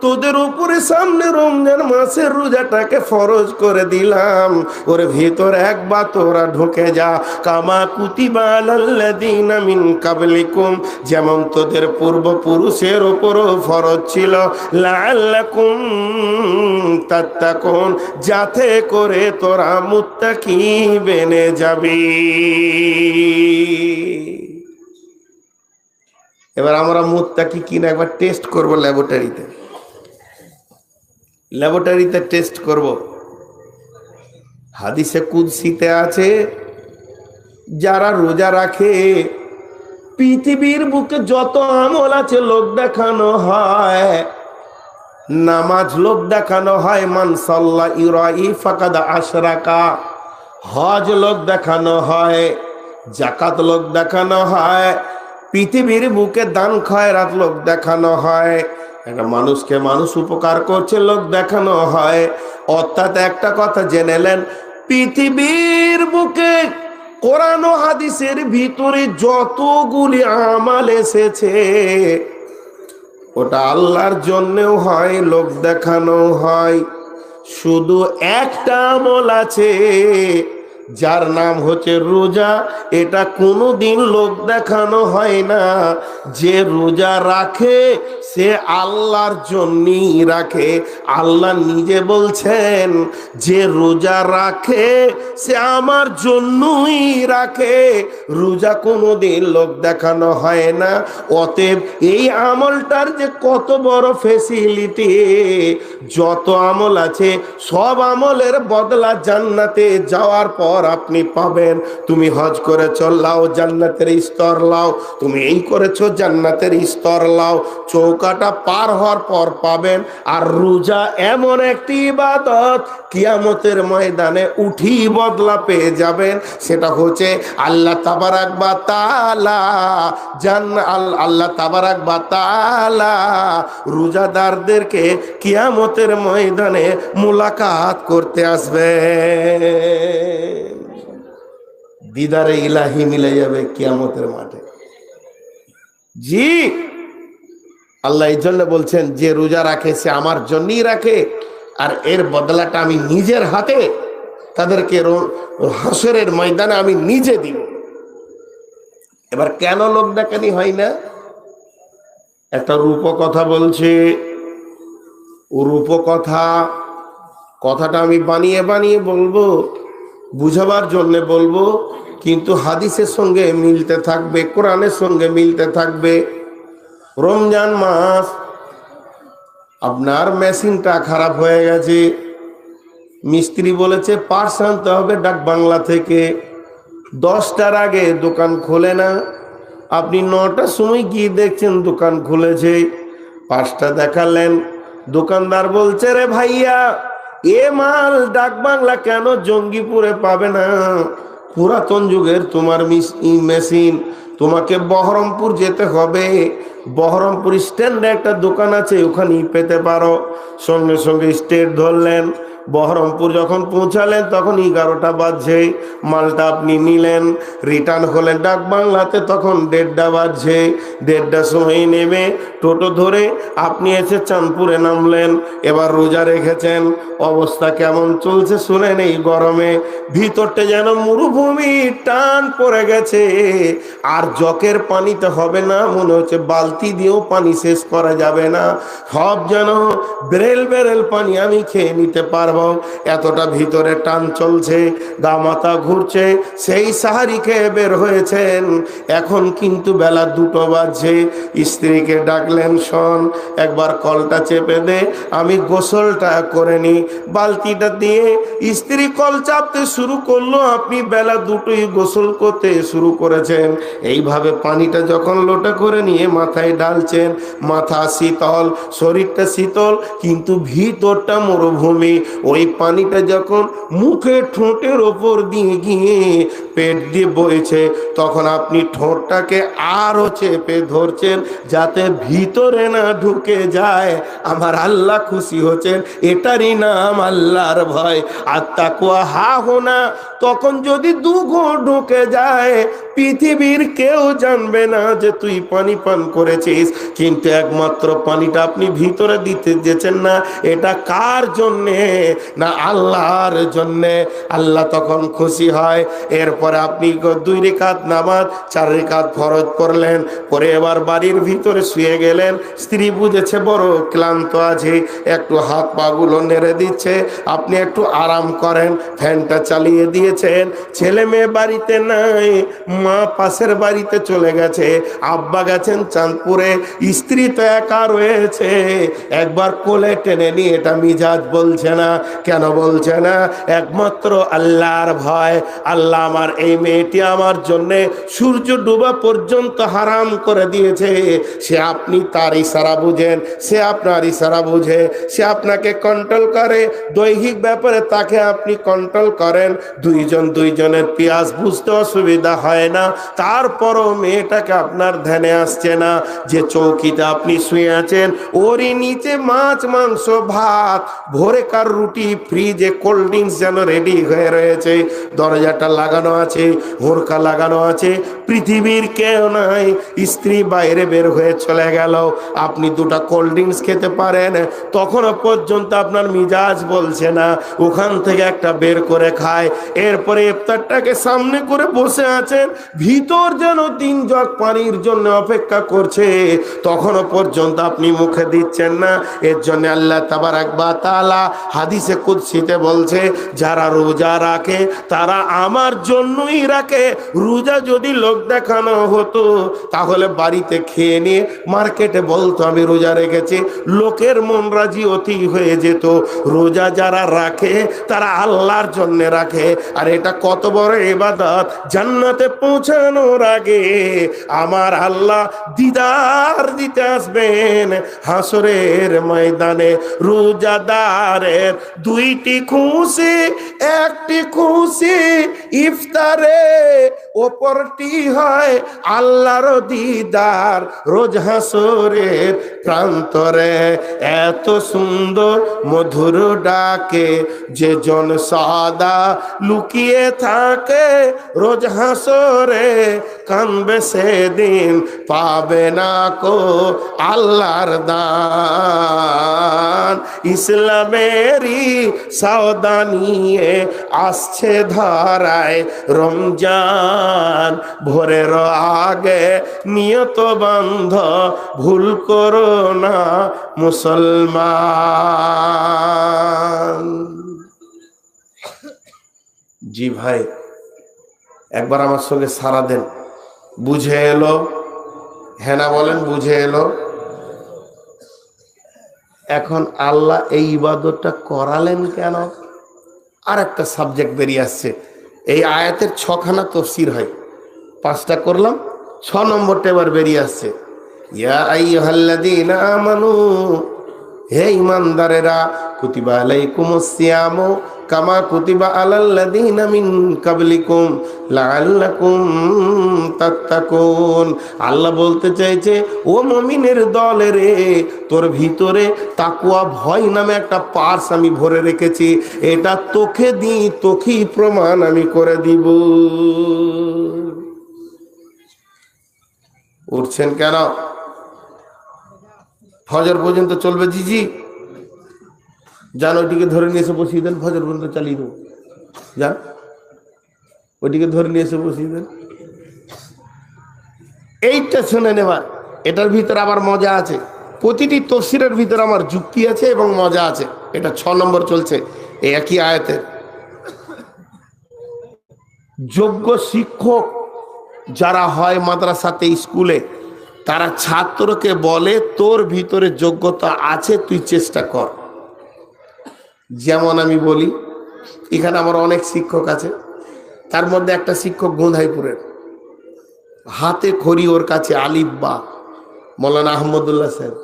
তোদের উপরে সামনে রমজান মাসের রোজাটাকে ফরজ করে দিলাম, ওর ভিতর একবার তোরা ঢুকে যা। কামা কুতিবা আলাল্লাযীনা মিন কাবলিকুম, যেমন তোদের পূর্বপুরুষের উপরও ফরজ ছিল, লাআল্লাকুম তাত্তাকুন, যাতে করে তোরা মুত্তাকি বেনে যাবি। এবার আমরা মুত্তাকি কিনা একবার টেস্ট করব ল্যাবরেটরিতে, ল্যাবরেটরিতে টেস্ট করব। হাদিসে কুদসিতে আছে, যারা রোজা রাখে, পৃথিবীর বুকে যত আমল আছে লোক দেখানো হয়, নামাজ লোক দেখানো হয়, মান সাল্লা ইউরাই ফাকাদ আশরাকা, হজ লোক দেখানো হয়, যাকাত লোক দেখানো হয়, পৃথিবীর বুকে দান খয়রাত লোক দেখানো হয়, একটা মানুষকে মানুষ উপকার করছে লোক দেখানো হয়। অর্থাৎ একটা কথা জেনে নেন, পৃথিবীর বুকে কোরআন ও হাদিসের ভিতরে যতগুলি আমাল এসেছে, ওটা আল্লাহর জন্যও হয়, লোক দেখানো হয়। শুধু একটা আমল আছে, যার নাম হচ্ছে রোজা। এটা কোনোদিন লোক দেখানো হয় না। যে রোজা রাখে সে আল্লাহর জন্যই রাখে। আল্লাহ নিজে বলছেন, যে রোজা রাখে সে আমার জন্যই রাখে। রোজা কোনোদিন লোক দেখানো হয় না। অতএব এই আমলটার যে কত বড় ফেসিলিটি, যত আমল আছে সব আমলের বদলা জান্নাতে যাওয়ার পর আপনি পাবেন। তুমি হজ করেছো, লাও জান্নাতের স্তর লাও। তুমি এই করেছো, জান্নাতের স্তর লাও। চৌকাটা পার হওয়ার পর পাবেন। আর রোজা এমন একটি ইবাদত, কিয়ামতের ময়দানে উঠি বদলা পেয়ে যাবেন। সেটা হচ্ছে আল্লাহ তাবারাক ওয়া তাআলা আল্লাহ তাবারাক ওয়া তাআলা রোজাদারদেরকে কিয়ামতের ময়দানে মুলাকাত করতে আসবে। দিদারে ইলাহি মিলে যাবে কিয়ামতের মাঠে। জি, আল্লাহ এই জন্য বলছেন, যে রোজা রাখে সে আমার জন্যই রাখে, আর এর বদলাটা আমি নিজের হাতে তাদেরকে হাসরের ময়দানে আমি নিজে দিব। এবার কেন লোক দেখানি হয় না? একটা রূপকথা বলছে, ও কথাটা আমি বানিয়ে বানিয়ে বলবো, বুঝাবার জন্য বলবো, কিন্তু হাদিসের সঙ্গে মিলতে থাকবে, কোরআনের সঙ্গে মিলতে থাকবে। রমজান মাস, আপনার মেশিনটা খারাপ হয়ে গেছে, মিস্ত্রি বলেছে পার্টস আনতে হবে ডাক বাংলা থেকে। 10টার আগে দোকান খোলে না, আপনি 9টার সময় গিয়ে দেখছেন দোকান খুলেছে। 5টা দেখালেন, দোকানদার বলছে, রে ভাইয়া, এ মাল ডাক বাংলা কেন জঙ্গিপুরে পাবে না? পুরাতন যুগের তোমার মেশিন, তোমাকে বহরমপুর যেতে হবে। বহরমপুর স্ট্যান্ডে একটা দোকান আছে, ওখানেই পেতে পারো। সঙ্গে সঙ্গে স্টেট ধরলেন, বহরমপুর যখন পৌঁছালেন তখন 11টা বাজছে, মালটা আপনি নিলেন, রিটার্ন হলেন ডাক বাংলাতে তখন 1:30 বাজছে। 1:30 সময় নেমে টোটো ধরে আপনি এসে চাঁদপুরে নামলেন। এবার রোজা রেখেছেন, অবস্থা কেমন চলছে শুনেন। এই গরমে ভিতরটা যেন মরুভূমি টান পড়ে গেছে, আর জকের পানিতে হবে না, মনে হচ্ছে বালতি দিয়েও পানি শেষ করা যাবে না, সব যেন বেরেল বেরেল পানি আমি খেয়ে নিতে পারবো, এতটা ভিতরে টান চলছে, গা মাথা ঘুরছে। সেই সাহারি খেয়ে বের হয়েছেন, এখন কিন্তু বেলা 2টো বাজছে। স্ত্রীকে ডাকলেন, শোন একবার কলটা চেপে দে, আমি গোসলটা করে নি। বালতিটা দিয়ে স্ত্রী কল চাপতে শুরু করলো, আপনি বেলা 2টোই গোসল করতে শুরু করেছেন। এইভাবে পানিটা যখন লোটা করে নিয়ে মাথায় ঢালছেন, মাথা শীতল, শরীরটা শীতল, কিন্তু ভিতরটা মরুভূমি। ওই পানিটা যখন মুখে ঠোঁটের ওপর দিয়ে গিয়ে পেট দিয়ে বইছে, তখন আপনি ঠোঁটটাকে আরো চেপে ধরছেন যাতে ভিতরে না ঢুকে যায়। আমার আল্লাহ খুশি হচ্ছেন, এটারই নাম আল্লাহর ভয়। আর তাকওয়া হা হোনা, তখন যদি দুঘো ঢুকে যায় পৃথিবীর কেউ জানবে না যে তুই পানি পান করেছিস, কিন্তু একমাত্র পানিটা আপনি ভিতরে দিতে দিয়েছেন না, এটা কার জন্যে? না আল্লাহর জন্যে। আল্লাহ তখন খুশি হয়। এরপরে আপনি 2 রাকাত নামাজ, 4 রাকাত ফরজ পড়লেন, পরে এবার বাড়ির ভিতরে শুয়ে গেলেন। স্ত্রী বুঝেছে বড় ক্লান্ত আছে, একটু হাত পা গুলো নেড়ে দিচ্ছে, আপনি একটু আরাম করেন, ফ্যানটা চালিয়ে দিয়েছেন। ছেলে মেয়ে বাড়িতে নাই, মা পাশের বাড়িতে চলে গেছে, আব্বা গেছেন চাঁদপুরে, স্ত্রী তো একা রয়েছে। একবার কোলে টেনে নিয়ে, এটা মিজাজ বলছে না। কেন বলছে না? একমাত্র আল্লাহর ভয়। আল্লাহ আমার এই মেয়েটি আমার জন্যে সূর্য ডুবা পর্যন্ত হারাম করে দিয়েছে, সে আপনি তার ইশারা বুঝেন, সে আপনার ইশারা বুঝে, সে আপনাকে কন্ট্রোল করে, দৈহিক ব্যাপারে তাকে আপনি কন্ট্রোল করেন। দুইজনের পেঁয়াজ বুঝতে অসুবিধা হয় না, তারপরও মেয়েটাকে আপনার ধ্যানে আসছে না। যে চৌকিতে আপনি শুয়ে আছেন ওরই নিচে মাছ মাংস ভাত ভোরে কার রুটি, ফ্রিজে কোল্ড ড্রিঙ্কস যেন রেডি হয়ে রয়েছে, দরজাটা লাগানো আছে, হোরকা লাগানো আছে, পৃথিবীর কেউ নাই। স্ত্রী বাইরে বের হয়ে চলে গেল, আপনি 2টা কোল্ড ড্রিঙ্কস খেতে পারেন, তখনও পর্যন্ত আপনার মিজাজ বলছে না, ওখান থেকে একটা বের করে খায়। এরপরে ইফতারটাকে সামনে করে বসে আছেন, ভিতর যেন 3 জগ পানির জন্য অপেক্ষা করছে, তখনও পর্যন্ত আপনি মুখে দিচ্ছেন না। এর জন্য আল্লাহ তাবারাক ওয়া তাআলা হাদিসে কুদসিতে বলছে, যারা রোজা রাখে তারা আমার জন্যই রাখে। রোজা যদি লোক দেখানো হতো তাহলে বাড়িতে খেয়ে নিয়ে মার্কেটে বলতো আমি রোজা রেখেছি, লোকের মন রাজি অতি হয়ে যেত। রোজা যারা রাখে তারা আল্লাহর জন্য রাখে। আর এটা কত বড় ইবাদত! জান্নাতে পৌঁছানোর আগে আমার আল্লাহ দিদার দিতে আসবেন হাসরের ময়দানে। রোজাদারের 2টি খুশি, একটি খুশি ইফতারে, অপরটি হয় আল্লাহর দিদার রোজ হাসরের প্রান্তরে। এত সুন্দর মধুর ডাকে যে জন সদা লুকিয়ে থাকে, রোজ হাসরে কানবে সেদিন, পাবে না কো আল্লাহর দান। ইসলামেরই সওদা নিয়ে আসছে ধরায় রমজান, ভোরের আগে নিয়ত বন্ধ ভুল করো না মুসলমান। জি ভাই, একবার আমার সঙ্গে সারা দেন, বুঝে এলো? হ্যাঁ না বলেন, বুঝে এলো? এখন আল্লাহ এই ইবাদতটা করালেন কেন? আর একটা সাবজেক্ট বেরিয়ে আসছে। এই আয়াতের 6খানা তাফসীর হয়, 5টা করলাম, 6 নম্বরটা এবার বেরিয়ে আসছে। ইয়া আইয়ুহাল্লাযীনা আমানু হে ইমানদারেরা, কুতিবা আলাইকুমুস সিয়ামু কামা কুতিবা আলাল্লাযীনা মিন কাবলিকুম লাআল্লাকুম তাত্তাকুন। আল্লাহ বলতে চাইছে, ও মুমিনের দলে রে, তোর ভিতরে তাকওয়া ভয় নামে একটা পার্স আমি ভরে রেখেছি, এটা তোকে দিই, তোকেই প্রমাণ আমি করে দিব। উঠছেন কেন? ফজর পর্যন্ত চলবে জিজি, যান ওইটিকে ধরে নিয়ে এসে বসিয়ে দেন, ফজর পর্যন্ত চালিয়ে দেবো, যান ওইটিকে ধরে নিয়ে এসে বসিয়ে দেন। এইটা শুনে নেবা, এটার ভিতরে আবার মজা আছে, প্রতিটি তফসিরের ভিতরে আমার যুক্তি আছে এবং মজা আছে। এটা 6 নম্বর চলছে এই একই আয়াতের। যোগ্য শিক্ষক যারা হয় মাদ্রাসাতে, স্কুলে, তারা ছাত্রকে বলে তোর ভিতরে যোগ্যতা আছে, তুই চেষ্টা কর। যেমন আমি বলি, এখানে আমার অনেক শিক্ষক আছে, তার মধ্যে একটা শিক্ষক গোঁধাইপুরের, হাতে খড়ি ওর কাছে আলিফ বা। মৌলানা আহমদুল্লাহ সাহেব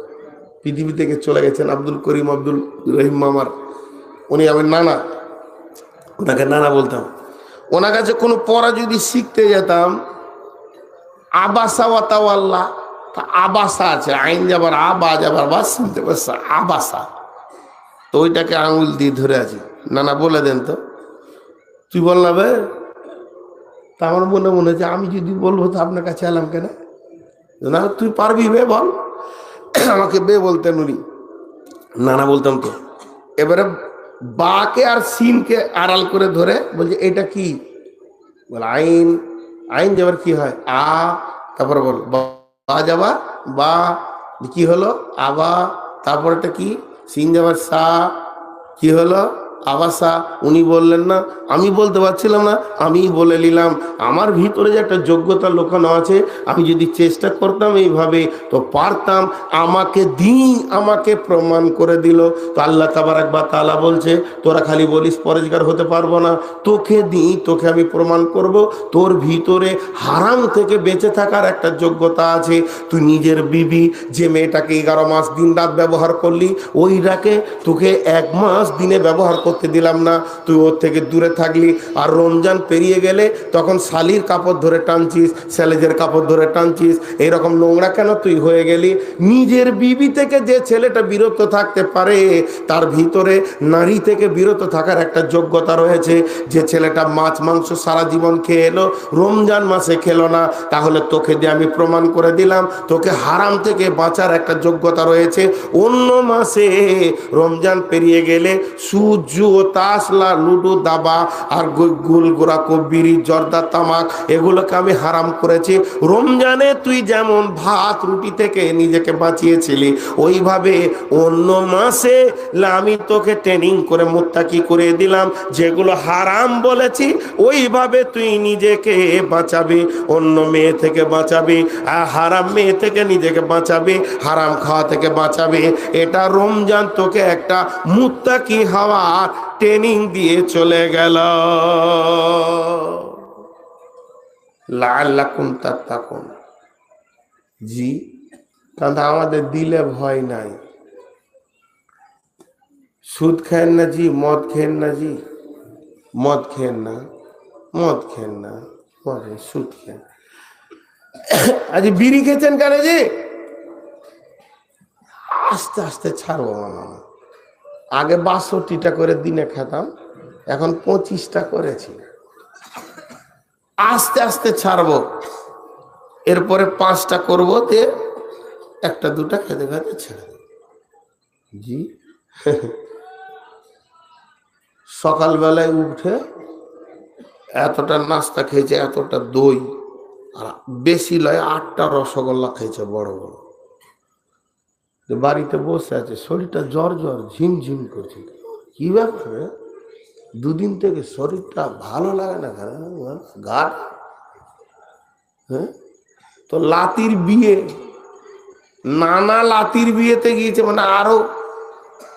পৃথিবী থেকে চলে গেছেন, আব্দুল করিম আব্দুল রহিম মামার, উনি আমার নানা, ওনাকে নানা বলতাম। ওনার কাছে কোনো পড়া যদি শিখতে যেতাম, আবাসা ওয়াতাওয়াল্লাহ, আবাসা আছে, আইন যাবার আবা যাবার বাস, শুনতে পারছে আবাসা, তো ওইটাকে আঙুল দিয়ে ধরে আছি, নানা বলে দেন তো, তুই বল না বে। তা আমার মনে মনে হচ্ছে আমি যদি বলবো তো আপনার কাছে এলাম কেন, না তুই পারবি বে বল, আমাকে বে বলতেন উনি, নানা বলতাম তো। এবারে বাকে আর সিনকে আড়াল করে ধরে বলছে এটা কি, বল আইন, আইন যাবার কি হয় আ, তারপরে বল বা যাবার বা, কি হলো আবা, তারপর এটা কি সিন যাবার সা, কি হলো আবাসা। উনি বললেন না, আমি বলতে পারছিলাম না, আমি বলে নিলাম। আমার ভিতরে যে একটা যোগ্যতা লুকানো আছে, আমি যদি চেষ্টা করতাম এইভাবে তো পারতাম। আমাকে দিন আমাকে প্রমাণ করে দিল। তো আল্লাহ তাবারাক ওয়া তাআলা বলছে, তোরা খালি বলিস পরেজগার হতে পারবো না, তোকে দিই, তোকে আমি প্রমাণ করব তোর ভিতরে হারাম থেকে বেঁচে থাকার একটা যোগ্যতা আছে। তুই নিজের বিবি, যে মেয়েটাকে 11 মাস দিন রাত ব্যবহার করলি, ওইটাকে তোকে 1 মাস দিনে ব্যবহার করতে দিলাম না, তুই ওর থেকে দূরে থাকলি। আর রমজান পেরিয়ে গেলে তখন শালির কাপড় ধরে টানছিস, স্যালেজের কাপড় ধরে টানছিস, এইরকম নোংরা কেন তুই হয়ে গেলি? নিজের বিবি থেকে যে ছেলেটা বিরত থাকতে পারে, তার ভিতরে নারী থেকে বিরত থাকার একটা যোগ্যতা রয়েছে। যে ছেলেটা মাছ মাংস সারা জীবন খেয়ে এলো, রমজান মাসে খেলো না, তাহলে তোকে দিয়ে আমি প্রমাণ করে দিলাম তোকে হারাম থেকে বাঁচার একটা যোগ্যতা রয়েছে। অন্য মাসে রমজান পেরিয়ে গেলে সুদ, জুয়া, তাসলা, লুডো, দাবা আর গুলগোরা, কবিরি, জর্দা, তামাক, এগুলোকে আমি হারাম করেছি। রমজানে তুই যেমন ভাত রুটি থেকে নিজেকে বাঁচিয়েছিলি, ওইভাবে অন্য মাসে আমি তোকে ট্রেনিং করে মুত্তাকি করে দিলাম। যেগুলো হারাম বলেছি ওইভাবে তুই নিজেকে বাঁচাবি, অন্য মেয়ে থেকে বাঁচাবি, আর হারাম মেয়ে থেকে নিজেকে বাঁচাবি, হারাম খাওয়া থেকে বাঁচাবি। এটা রমজান তোকে একটা মুত্তাকি হওয়ার ট্রেনিং দিয়ে চলে গেল। লাআল্লাকুম তাত্তাকুন। জি, তাহলে আমাদের দিলে ভয় নাই। সুদ খেন না জি, মদ খেন না জি, মদ খেন না, মদ খেন না, সুদ খেন। আজ বিড়ি খেয়েছেন কেন জি? আস্তে আস্তে ছাড়বো মামা, আগে 62টা করে দিনে খেতাম, এখন 25টা করেছি, আস্তে আস্তে ছাড়বো, এরপরে 5টা করবো, দিয়ে 1টা 2টা খেতে খেতে ছেড়ে দেব। জি, সকালবেলায় উঠে এতটা নাস্তা খেয়েছে, এতটা দই, আর বেশি লয় 8টা রসগোল্লা খেয়েছে বড় বড়। বাড়িতে বসে আছে, শরীরটা জ্বর জ্বর ঝিমঝিম করছে। কি ব্যাপার, 2 দিন থেকে শরীরটা ভালো লাগে না গা। হ্যাঁ, তো লাতির বিয়ে, নানা লাতির বিয়েতে গিয়েছে, মানে আরো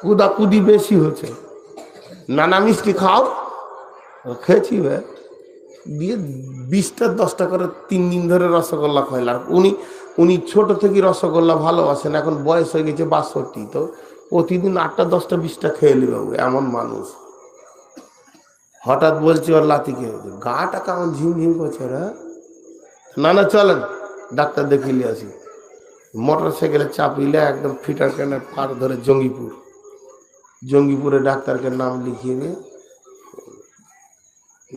কুদাকুদি বেশি হচ্ছে। নানা মিষ্টি খাও, খেয়েছি ভাই, দিয়ে 20টা 10টা করে 3 দিন ধরে রসগোল্লা খাইল। আর উনি ছোট থেকে রসগোল্লা ভালোবাসেন, এখন বয়স হয়ে গেছে 62, তো প্রতিদিন 8টা 10টা 20টা খেয়ে নিল, এমন মানুষ। হঠাৎ বলছি ওর লাতিকে, গাটা কেমন ঝিমঝিম করছে রে। না না চলেন ডাক্তার দেখিয়ে আসি। মোটর সাইকেলে চাপিলে একদম ফিটার ক্যানের পার ধরে জঙ্গিপুরে ডাক্তারকে নাম লিখিয়ে নিয়ে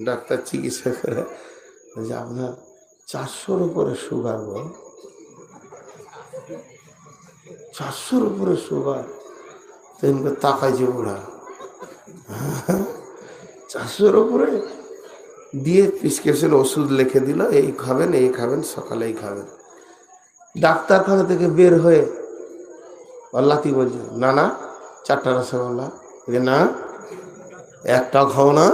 ডাক্তার চিকিৎসা করে যে আপনার 400-র উপরে সুগার। বল 400-র উপরে সুগার? তেমনি তাকাইছে বুড়া, 400-র উপরে দিয়ে প্রেসক্রিপশন ওষুধ লিখে দিল, এই খাবেন সকালে এই খাবেন। ডাক্তারখানা থেকে বের হয়ে আল্লাতি বলছে, না না 4টা রসগোল্লা, না একটাও খাও না।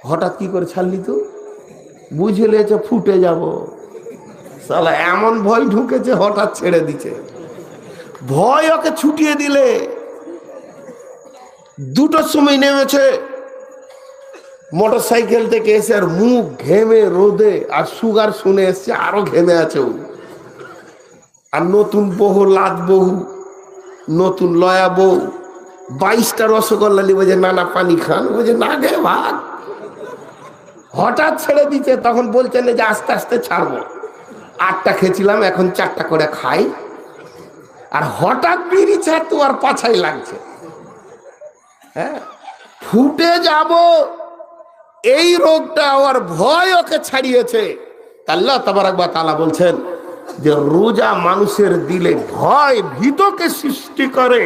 হঠাৎ কি করে ছাড়লি? তো বুঝে লিয়েছে ফুটে যাব। শালা এমন ভয় ঢুকেছে, হঠাৎ ছেড়ে দিচ্ছে। ভয় ওকে ছুটিয়ে দিলে 2টোর সময় নেমেছে মোটর সাইকেল থেকে এসে, আর মুখ ঘেমে রোদে, আর সুগার শুনে এসছে আরো ঘেমে আছে ও। আর নতুন বহু লাদ বহু, নতুন লয়া বউ 22টা রসগোল্লা নিয়ে বলছে না না পানি খান, বলছে না গে ভাগ। হঠাৎ ছেড়ে দিচ্ছে, তখন বলছেন যে আস্তে আস্তে ছাড়বো। 8টা খেয়েছিলাম, এখন 4টা করে খাই। আর হঠাৎ বিড়ি ছাড়তো আর পাছাই লাগছে। হ্যাঁ, ফুটে যাব এই রোগটা ওর ভয় ওকে ছাড়িয়েছে। আল্লাহ তাবারক ওয়া তাআলা বলছেন যে রোজা মানুষের দিলে ভয় ভীতকে সৃষ্টি করে।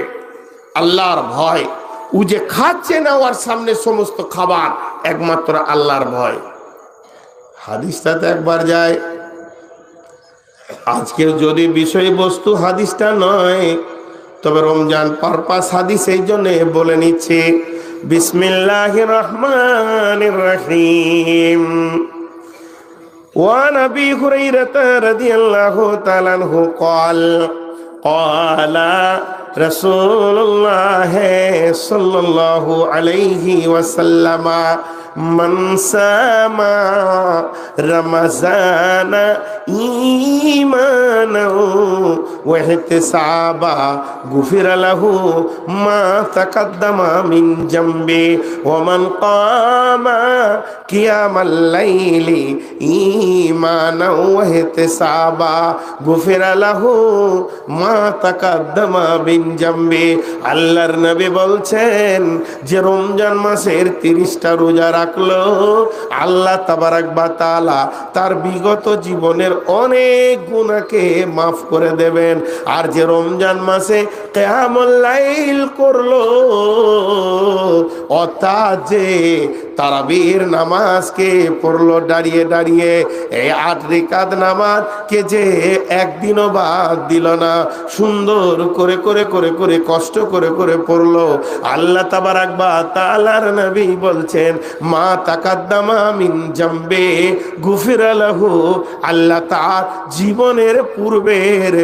আল্লাহর ভয়, ও যে খাচ্ছে না ওর সামনে সমস্ত খাবার একমাত্র আল্লাহর ভয়। হাদিসটাতে একবার যায়। আজকের যদি বিষয়বস্তু হাদিসটা নয়, তবে রমজান পারপাস হাদিস, এই জন্য বলে নিচ্ছে। বিসমিল্লাহির রহমানির রহিম। وعن أبي هريرة رضي الله تعالى عنه قال قال رسول الله صلى الله عليه وسلم من صام رمضان إيمانا واحتسابا غفر له ما تقدم من ذنبه ومن قام قيام الليل إيمانا واحتسابا غفر له ما تقدم من ذنبه। আল্লাহর নবী বলছেন যে রমজান মাসের 30টা রোজা রাখলো, আল্লাহ তাবারক ওয়া তাআলা তার বিগত জীবনের অনেক গুনাহকে মাফ করে দেবেন। আর যে রমজান মাসে কিয়ামুল লাইল করলো, অর্থাৎ যে তারাবির নামাজকে পড়লো দাঁড়িয়ে দাঁড়িয়ে, এই 8 রাকাত নামাজ কে যে একদিনও বাদ দিল না, সুন্দর করে করে করে করে কষ্ট করে করে পড়লো, আল্লাহ তাবারক ওয়া তাআলার নবী বলছেন মা তাকাদ্দামা মিন জামবে গুফিরা লাহু, আল্লাহ তার জীবনের পূর্বের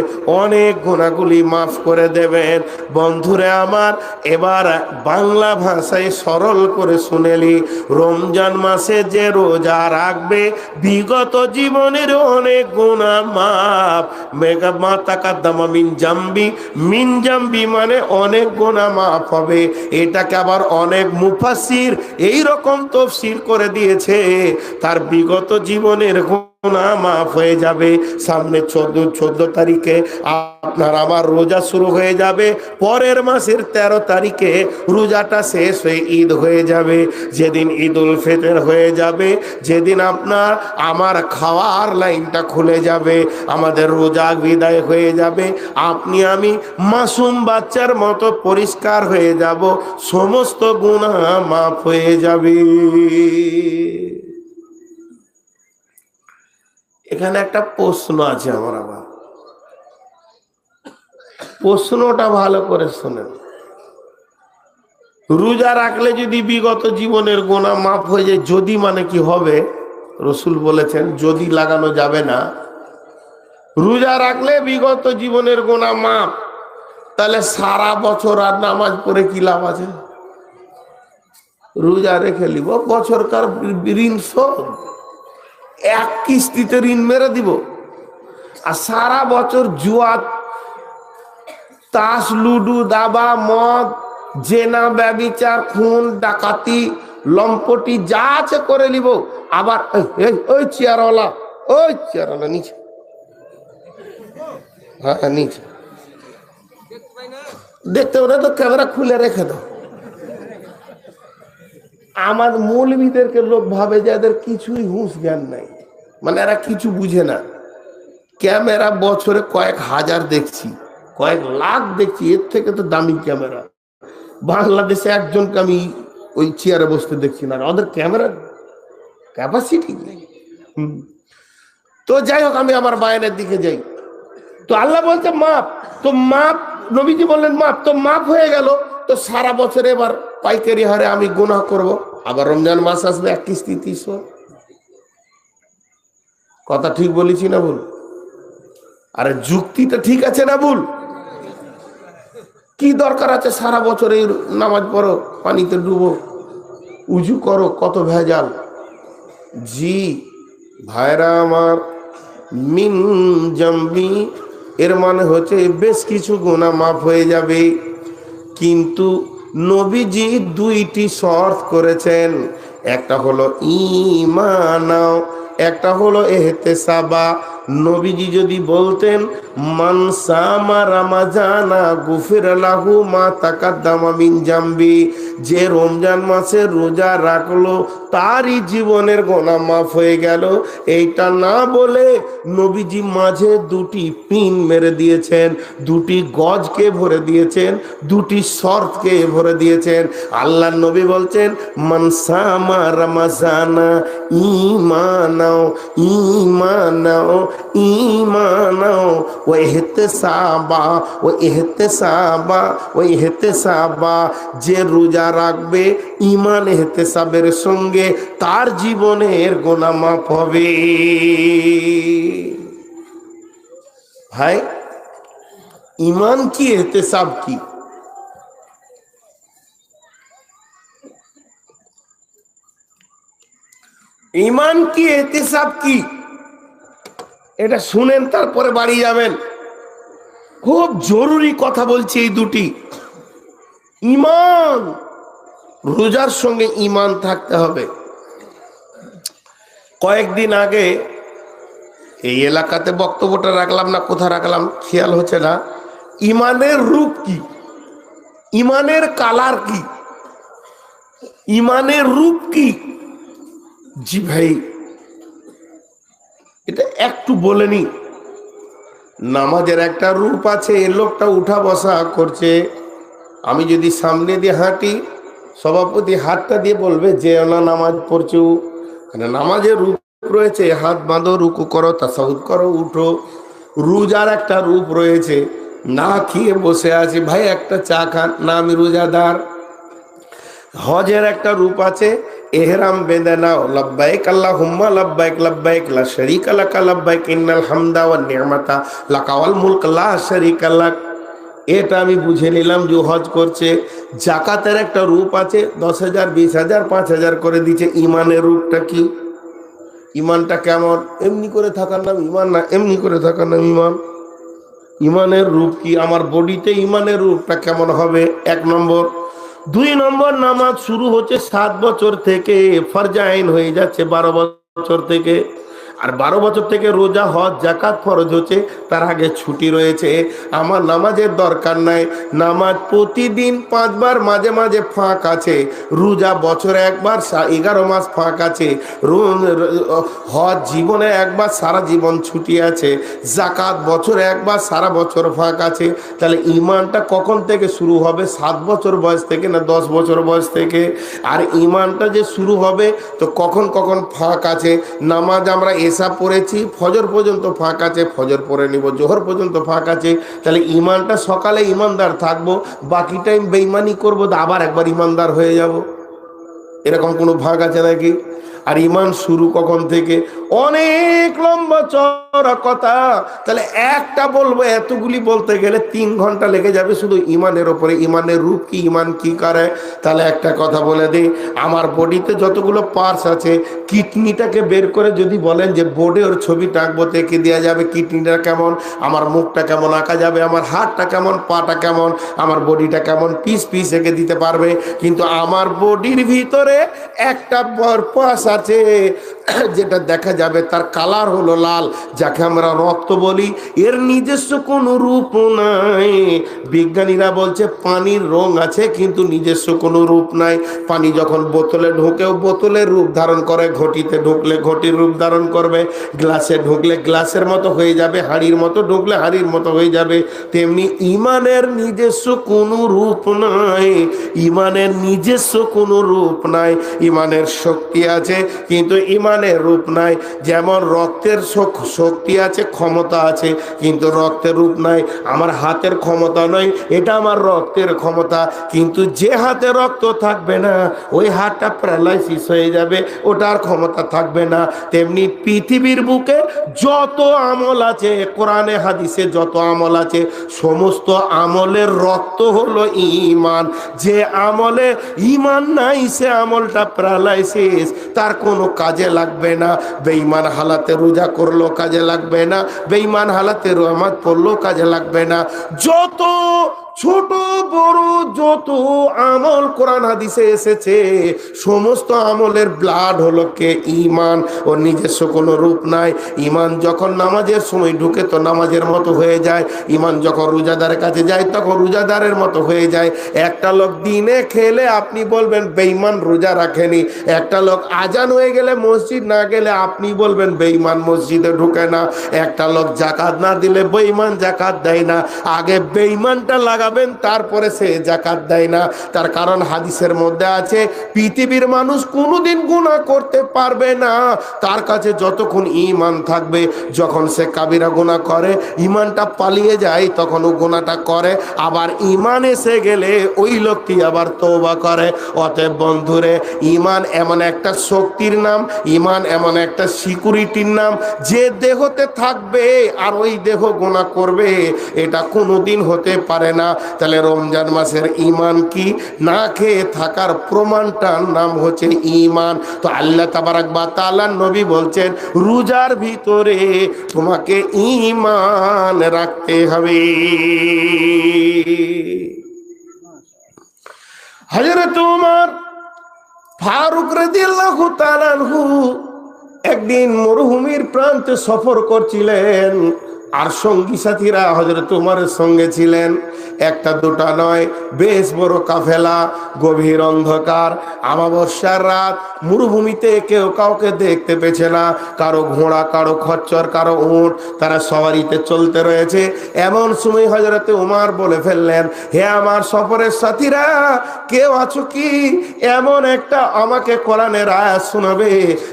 অনেক গুনাহগুলি মাফ করে দেবেন। বন্ধুরে আমার, এবার বাংলা ভাষায় সরল করে শুনেলি, রমজান মাসে যে রোজা রাখবে বিগত জীবনের অনেক গুনাহ মাফ। মেগা মা তাকাদ্দামা মিন জামবি মানে অনেক গুনাহ মাফ হবে। এটাকে আবার অনেক মুফাসসির এই রকম তাফসীর করে দিয়েছে, তার বিগত জীবনের গুনাহ মাফ হয়ে যাবে। সামনে 14 তারিখে আপনার আমার রোজা শুরু হয়ে যাবে, পরের মাসের 13 তারিখে রোজাটা শেষ হয়ে ঈদ হয়ে যাবে। যেদিন ঈদুল ফিতর হয়ে যাবে, যেদিন আপনার আমার খাওয়ার লাইনটা খুলে যাবে, আমাদের রোজা বিদায় হয়ে যাবে, আপনি আমি মাসুম বাচ্চার মতো পরিষ্কার হয়ে যাব, সমস্ত গুনাহ মাফ হয়ে যাবে। এখানে একটা প্রশ্ন আছে আমার, আবার প্রশ্নটা ভালো করে শোনেন। রোজা রাখলে যদি বিগত জীবনের গুনাহ মাফ হয়ে যায়, যদি মানে কি হবে? রসুল বলেছেন যদি লাগানো যাবে না। রোজা রাখলে বিগত জীবনের গুনাহ মাফ, তাহলে সারা বছর আর নামাজ পড়ে কি লাভ আছে? রোজা রেখে নিব, বছরকার ঋণ শোধ, এক কিস্তিতে ঋণ মেরে দিব। আর সারা বছর জুয়া তাস, লুডু, দাবা, মদ, জেনা, ব্যভিচার, খুন, ডাকাতি, লম্পটি যা আছে করে নিব। আবার ওই চেয়ারওয়ালা নিচে, হ্যাঁ নিচে দেখতে পারে তো, ক্যামেরা খুলে রেখে দাও। আমার মৌলবীদেরকে লোক ভাবে যে এদের কিছুই হুঁশ জ্ঞান নাই, মানে এরা কিছু বুঝে না। ক্যামেরা বছরে কয়েক হাজার দেখছি, কয়েক লাখ দেখছি, এর থেকে তো দামি ক্যামেরা বাংলাদেশে একজনকে আমি ওই চেয়ারে বসতে দেখছি না, ওদের ক্যামেরার ক্যাপাসিটি নেই। তো যাই হোক, আমি আমার বায়ানের দিকে যাই। তো আল্লাহ বলছে মাপ, তো মাপ, নবীজি বললেন মাপ, তো মাপ হয়ে গেল। তো সারা বছরে এবার পাইকারি হারে আমি গুনাহ করব। আবার রমজান মাস আসবে, এক কিস্তি ৩০। কথা ঠিক বলেছি না ভুল? আরে যুক্তিটা ঠিক আছে না ভুল? কি দরকার আছে সারা বছর এই নামাজ পড়ো, পানিতে ডুবো, উজু করো, কত ভেজাল। জি ভাইরা আমার, মিন জাম্বি এর মানে হচ্ছে বেশ কিছু গুনাহ মাফ হয়ে যাবে। কিন্তু নবীজি দুইটি শর্ত করেছেন, একটা হলো ঈমানাও, একটা হলো ইহতিসাবা। নবীজি যদি বলতেন মান সামা রমাজানা গুফিরা লাহু মা তাকাদ্দামা মিন জামবি, যে রমজান মাসে রোজা রাখলো তারই জীবনের গুনাহ মাফ হয়ে গেল, এইটা না বলে নবীজি মাঝে দুটি পিন মেরে দিয়েছেন, দুটি গজকে ভরে দিয়েছেন, দুটি শর্তকে ভরে দিয়েছেন। আল্লাহ নবী বলছেন মান সামা রমাজানা ঈমানাও ঈমানাও ঈমানাও ও ইহতিসাবা ও ইহতিসাবা ও ইহতিসাবা, যে রোজা রাখবে ঈমান ইহতিসাবের সঙ্গে তার জীবনের গুনাহ মাফ হবে। ভাই ঈমান কি ইহতিসাব কি? ঈমান কি ইহতিসাব কি এটা শুনেন, তারপরে বাড়ি যাবেন। খুব জরুরি কথা বলছি এই দুটি। ঈমান, রোজার সঙ্গে ঈমান থাকতে হবে। কয়েকদিন আগে এই এলাকাতে বক্তব্যটা রাখলাম না, কোথায় রাখলাম খেয়াল হচ্ছে না। ঈমানের রূপ কি, ঈমানের কালার কি, ঈমানের রূপ কি? জি ভাই, এটা একটু বলে নি। নামাজের একটা রূপ আছে, এই লোকটা উঠা বসা করছে, আমি যদি সামনে দিয়ে হাঁটি, সভাপতি হাতটা দিয়ে বলবে যে না নামাজ পড়ছো। নামাজের রূপ রয়েছে, হাত বাঁধো, রুকু করো, তাসাহুদ করো, উঠো। রোজার একটা রূপ রয়েছে, না খেয়ে বসে আছি, ভাই একটা চা খান, না আমি রোজাদার। হজের একটা রূপ আছে, এহরাম বেঁধে নাও, লব্বাইক আল্লাহুম্মা লব্বাইক লব্বাইক লা শারীকা লাকা লব্বাইক ইন্নাল হামদা ওয়ান নি'মাতা লাকা ওয়াল মুলক লা শারীকা লাক। এটা আমি বুঝে নিলাম যে হজ করছে। জাকাতের একটা রূপ আছে, 10,000 20,000 5,000 করে দিচ্ছে। ঈমানের রূপটা কি? ঈমানটা কেমন? এমনি করে থাকার নাম ঈমান না, এমনি করে থাকার নাম ঈমান। ঈমানের রূপ কি? আমার বডিতে ঈমানের রূপটা কেমন হবে? 1 নম্বর। 2 নম্বর, নামাজ শুরু হচ্ছে 7 বছর থেকে, ফরজ আইন হয়ে যাচ্ছে 12 বছর থেকে। আর 12 বছর থেকে রোজা, হজ, জাকাত ফরজ হচ্ছে, তার আগে ছুটি রয়েছে। আমার নামাজের দরকার নাই। নামাজ প্রতিদিন 5 বার, মাঝে মাঝে ফাঁক আছে। রোজা বছরে 1 বার, 11 মাস ফাঁক আছে। হজ জীবনে 1 বার, সারা জীবন ছুটি আছে। জাকাত বছরে 1 বার, সারা বছর ফাঁক আছে। তাহলে ঈমানটা কখন থেকে শুরু হবে? 7 বছর বয়স থেকে না 10 বছর বয়স থেকে? আর ঈমানটা যে শুরু হবে তো কখন কখন ফাঁক আছে? নামাজ আমরা এশা পড়েছি, ফজর পর্যন্ত ফাঁক আছে, ফজর পড়ে নিব, জোহর পর্যন্ত ফাঁক আছে। তাহলে ঈমানটা সকালে ঈমানদার থাকবো, বাকি টাইম বেঈমানি করবো, তো আবার একবার ঈমানদার হয়ে যাব। এরকম কোনো ভাগ আছে নাকি? আর ইমান শুরু কখন থেকে? অনেক লম্বা চড়া কথা। তাহলে একটা বলবো, এতগুলি বলতে গেলে 3 ঘন্টা লেগে যাবে শুধু ইমানের ওপরে। ইমানের রূপ কি, ইমান কি করে? তাহলে একটা কথা বলে দিই, আমার বডিতে যতগুলো পার্টস আছে, কিডনিটাকে বের করে যদি বলেন যে বোর্ডে ওর ছবিটা আঁকবো, এঁকে দেওয়া যাবে কিডনিটা কেমন, আমার মুখটা কেমন আঁকা যাবে, আমার হাতটা কেমন, পাটা কেমন, আমার বডিটা কেমন, পিস পিস এঁকে দিতে পারবে। কিন্তু আমার বডির ভিতরে একটা পার্টস আছে যেটা দেখা যাবে, তার কালার হলো লাল, যাকে আমরা রক্ত বলি। এর নিজস্ব কোনো রূপ নাই। বিজ্ঞানীরা বলছে পানির রং আছে কিন্তু নিজস্ব কোনো রূপ নাই। পানি যখন বোতলে ঢোকেও বোতলের রূপ ধারণ করে, ঘটিতে ঢুকলে ঘটির রূপ ধারণ করবে, গ্লাসে ঢুকলে গ্লাসের মতো হয়ে যাবে, হাঁড়ির মতো ঢুকলে হাঁড়ির মতো হয়ে যাবে। তেমনি ইমানের নিজস্ব কোনো রূপ নাই। ইমানের নিজস্ব কোনো রূপ নাই। ইমানের শক্তি আছে কিন্তু ইমানের রূপ নাই। যেমন রক্তের শক্তি আছে, ক্ষমতা আছে, কিন্তু রক্তের রূপ নাই। আমার হাতের ক্ষমতা নয়, এটা আমার রক্তের ক্ষমতা, কিন্তু যে হাতে রক্ত থাকবে না ওই হাতটা প্যারালাইসিস হয়ে যাবে, ওটার ক্ষমতা থাকবে না। তেমনি পৃথিবীর বুকে যত আমল আছে, কোরআনে হাদিসে যত আমল আছে, সমস্ত আমলের রক্ত হলো ঈমান। যে আমলে ঈমান নাই সে আমলটা প্যারালাইসিস, তার কোনো কাজে লাগবে না। বেঈমান হালাতে রোজা করলো কাজে লাগবে না, বেঈমান হালাতে রহমত পড়লো কাজে লাগবে না। যত ছোট বড় যত আমল কোরআন হাদিসে এসেছে, সমস্ত আমলের ব্লাড হলো কে? ঈমান। ওর নিজস্ব কোনো রূপ নাই। ঈমান যখন নামাজের সময় ঢুকে তো নামাজের মতো হয়ে যায়। ঈমান যখন রোজাদারের কাছে যায় তখন রোজাদারের মতো হয়ে যায়। একটা লোক দিনে খেলে আপনি বলবেন বেঈমান রোজা রাখেনি। একটা লোক আজান হয়ে গেলে মসজিদ না গেলে আপনি বলবেন বেঈমান মসজিদে ঢুকে না। একটা লোক জাকাত না দিলে বেঈমান জাকাত দেয় না। আগে বেঈমানটা লাগাবেন, তারপরে সে জাকাত দেয় না। তার কারণ হাদিসের মধ্যে আছে পৃথিবীর মানুষ কোনোদিন গুনাহ করতে পারবে না তার কাছে যতক্ষণ ঈমান থাকবে। যখন সে কাবিরা গুনাহ করে, ঈমানটা পালিয়ে যায়, তখন ও গুনাহটা করে। আবার ঈমান এসে গেলে ওই লোকটি আবার তওবা করে। অতএব বন্ধুরে, ঈমান এমন একটা শক্তির নাম, ঈমান এমন একটা সিকিউরিটির নাম, যে দেহতে থাকবে আর ওই দেহ গুনাহ করবে, এটা কোনোদিন হতে পারে না। তাহলে রমজান মাসের ঈমান কি? না খেয়ে থাকার প্রমাণটার নাম হচ্ছে ঈমান। তো আল্লাহ তাবারাক ওয়া তাআলা নবী বলছেন রোজার ভিতরে তোমাকে ঈমান রাখতে হবে। হযরত ওমর ফারুক রাদিয়াল্লাহু তাআলা আনহু একদিন মরুভূমির প্রান্তে সফর করছিলেন, আর সঙ্গী সাথীরা হযরত ওমরের সঙ্গে ছিলেন। একটা দুটা নয়, বেশ বড় কাফেলা। গভীর অন্ধকার, আমাবস্যার রাত, মরুভূমিতে কেউ কাউকে দেখতে পেছে না। কারো ঘোড়া, কারো খচ্চর, কারো উট, তারা সওয়ারিতে চলতে রয়েছে। এমন সময় হযরতে ওমর বলে ফেললেন, হে আমার সফরের সাথীরা, কেউ আছো কি? এমন একটা আমাকে কোরআনের আয়াত শোনাবে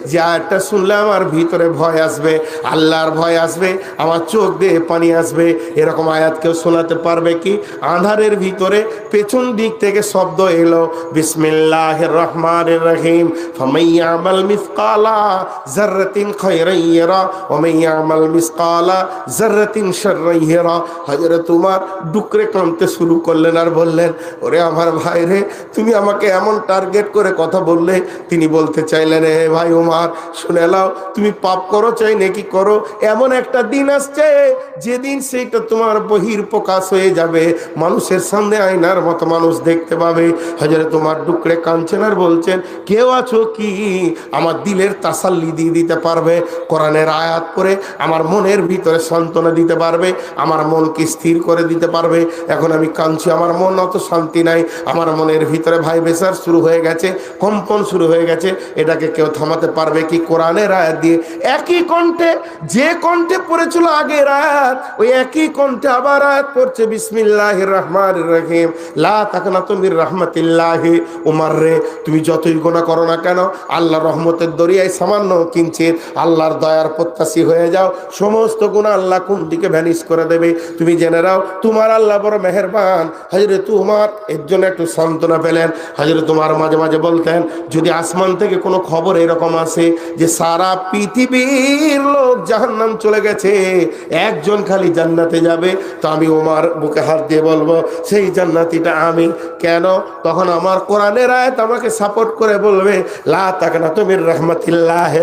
যে আয়াতটা শুনলে আমার ভিতরে ভয় আসবে, আল্লাহর ভয় আসবে, আমার চোখ দিয়ে পানি আসবে। এরকম আয়াত কেউ শোনাতে পারবে কি? আঁধারের ভিতরে পেছন দিক থেকে শব্দ এলো, বিসমিল্লাহির রহমানির রহিম, ফামান ইয়ামাল মিসকালা যাররাতিন খায়রান ইয়ারা ওয়া মান ইয়ামাল মিসকালা যাররাতিন শাররান ইয়ারা। হযরত ওমর ডুকরে কাঁদতে শুরু করলেন আর বললেন, ওরে আমার ভাই রে, তুমি আমাকে এমন টার্গেট করে কথা বললে। তিনি বলতে চাইলেন, হে ভাই ওমর, শুনে নাও, তুমি পাপ করো চাই নাকি করো, এমন একটা দিন আসছে যেদিন সেইটা তোমার বহির প্রকাশ হয়ে যাবে, মানুষের সামনে আয়নার মতো মানুষ দেখতে পাবে। হযরত ওমর ডুকরে কাঁদছেন আর বলছেন, কেউ আছো কি আমার দিলের তাসাল্লি দিয়ে দিতে পারবে, কোরআনের আয়াত পড়ে আমার মনের ভিতরে সান্ত্বনা দিতে পারবে, আমার মনকে স্থির করে দিতে পারবে। এখন আমি কাঁদছি, আমার মন অত শান্তি নাই, আমার মনের ভিতরে ভাইব্রেশন শুরু হয়ে গেছে, কম্পন শুরু হয়ে গেছে, এটাকে কেউ থামাতে পারবে কি? কোরআনের আয়াত দিয়ে একই কণ্ঠে, যে কণ্ঠে পড়েছিল আগের আয়াত, ওই একই কণ্ঠে আবার আয়াত পড়ছে, বিসমিল্লাহির বিসমিল্লাহির রহমানির রহিম লা তাকনাতু মির রাহমাতিল্লাহি। উমর রে, তুমি যতই গুনাহ করো না কেন, আল্লাহর রহমতের দরিয়ায় সামান্য কিঞ্চিত আল্লাহর দয়ার প্রত্যাশী হয়ে যাও, সমস্ত গুনাহ আল্লাহ কোন দিকে ভ্যানিশ করে দেবে। তুমি জেনে নাও তোমার আল্লাহ বড় মেহেরবান। হযরত উমর এর জন্য একটু সান্ত্বনা পেলেন। হযরত উমর মাঝে মাঝে বলতেন, যদি আসমান থেকে কোনো খবর এরকম আসে যে সারা পৃথিবীর লোক জাহান্নাম চলে গেছে, একজন খালি জান্নাতে যাবে, তো আমি উমর বুকে হাত দিয়ে বলবো সেই জান্নাতিটা আমি। কেন? তখন আমার কোরআনের আয়াত আমাকে সাপোর্ট করে বলবে লা তাকনাতু মির রাহমাতিল্লাহ।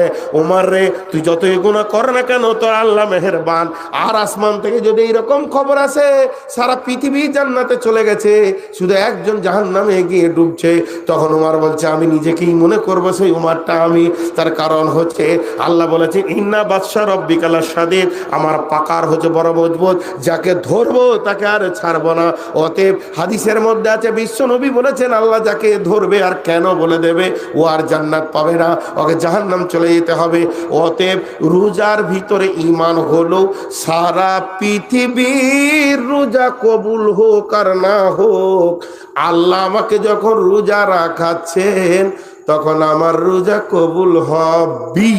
উমর রে, তুই যতই গুনাহ কর না কেন তোর আল্লাহ মেহেরবান। আর আসমান থেকে যদি এরকম খবর আসে সারা পৃথিবী জান্নাতে চলে গেছে, শুধু একজন জাহান্নামে গিয়ে ডুবছে, তখন উমর বলছে আমি নিজেকেই মনে করবো সেই উমরটা আমি। তার কারণ হচ্ছে আল্লাহ বলেছে ইন্না বাদশা রব্বিকা লাশাদীদ, আমার পাকার হচ্ছে বড় মজবুত, যাকে ধরবো তাকে আর ছাড়বো না। অতএব হাদিসের মধ্যে আছে বিশ্ব নবী বলেছেন আল্লাহ যাকে ধরবে আর কেন বলে দেবে, ও আর জান্নাত পাবে না, ওকে জাহান্নাম চলে যেতে হবে। অতএব রোজার ভিতরে ঈমান হলো সারা পৃথিবীর রোজা কবুল হোক আর না হোক, আল্লাহ আমাকে যখন রোজা রাখাচ্ছেন তখন আমার রোজা কবুল হবে,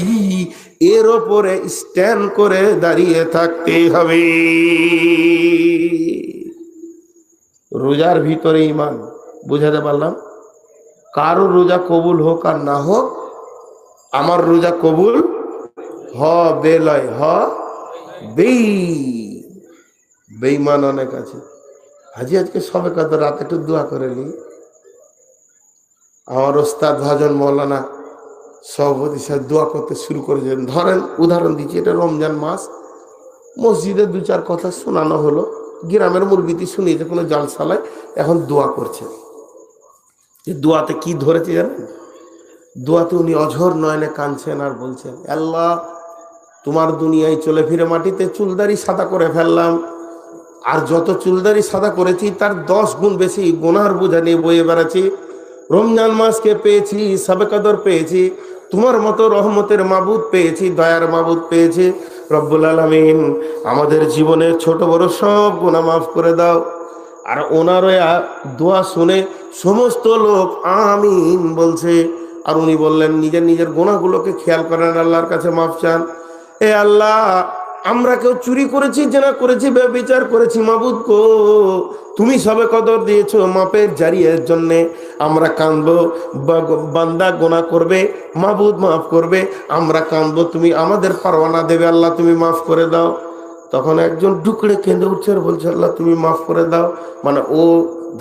এর ওপরে স্ট্যান্ড করে দাঁড়িয়ে থাকতে হবে। রোজার ভিতরে ঈমান, বুঝাতে পারলাম? কারো রোজা কবুল হোক আর না হোক, আমার রোজা কবুল হবে লয় হবে। বেঈমান অনেক আছে। হাজি আজকে সবে কত রাতে একটু দোয়া করে নি। আমার ওস্তাদ ভাজন মৌলানা সভাপতি সাহেব দোয়া করতে শুরু করেছেন। ধরেন উদাহরণ দিচ্ছি, এটা রমজান মাস, মসজিদে দু চার কথা শোনানো হলো, গ্রামের মুরব্বিতি শুনিয়েছে কোনো জালসালায়, এখন দোয়া করছে। যে দোয়াতে কি ধরেছে জানেন? দোয়াতে উনি অঝর নয়নে কাঁদছেন আর বলছেন আল্লাহ তোমার দুনিয়ায় চলে ফিরে মাটিতে চুলদারি সাদা করে ফেললাম, আর যত চুলদারি সাদা করেছি তার 10 গুণ বেশি গুনার বোঝা নিয়ে বয়ে বেড়াচ্ছি। রমজান মাসকে পেয়েছি, সবে কদর পেয়েছি, তোমার মতো রহমতের মাবুদ পেয়েছি, দয়ার মাবুদ পেয়েছি। রব্বুল আলামিন আমাদের জীবনের ছোট বড় সব গুনাহ মাফ করে দাও। আর ওনার দোয়া শুনে সমস্ত লোক আমিন বলছে। আর উনি বললেন নিজের নিজের গুনাহগুলোকে খেয়াল করেন, আল্লাহর কাছে মাফ চান। এ আল্লাহ, আমরা কেউ চুরি করেছি, জেনা করেছি, ব্যভিচার করেছি, মাবুদ গো তুমি সবে কদর দিয়েছো মাপের জারিয়ার জন্যে, আমরা কাঁদবো, বান্দা গুনাহ করবে, মাবুদ মাফ করবে, আমরা কাঁদবো, তুমি আমাদের পারওয়ানা দেবে, আল্লাহ তুমি মাফ করে দাও। তখন একজন ঢুকড়ে কেঁদে উঠছে আর বলছে আল্লাহ তুমি মাফ করে দাও। মানে ও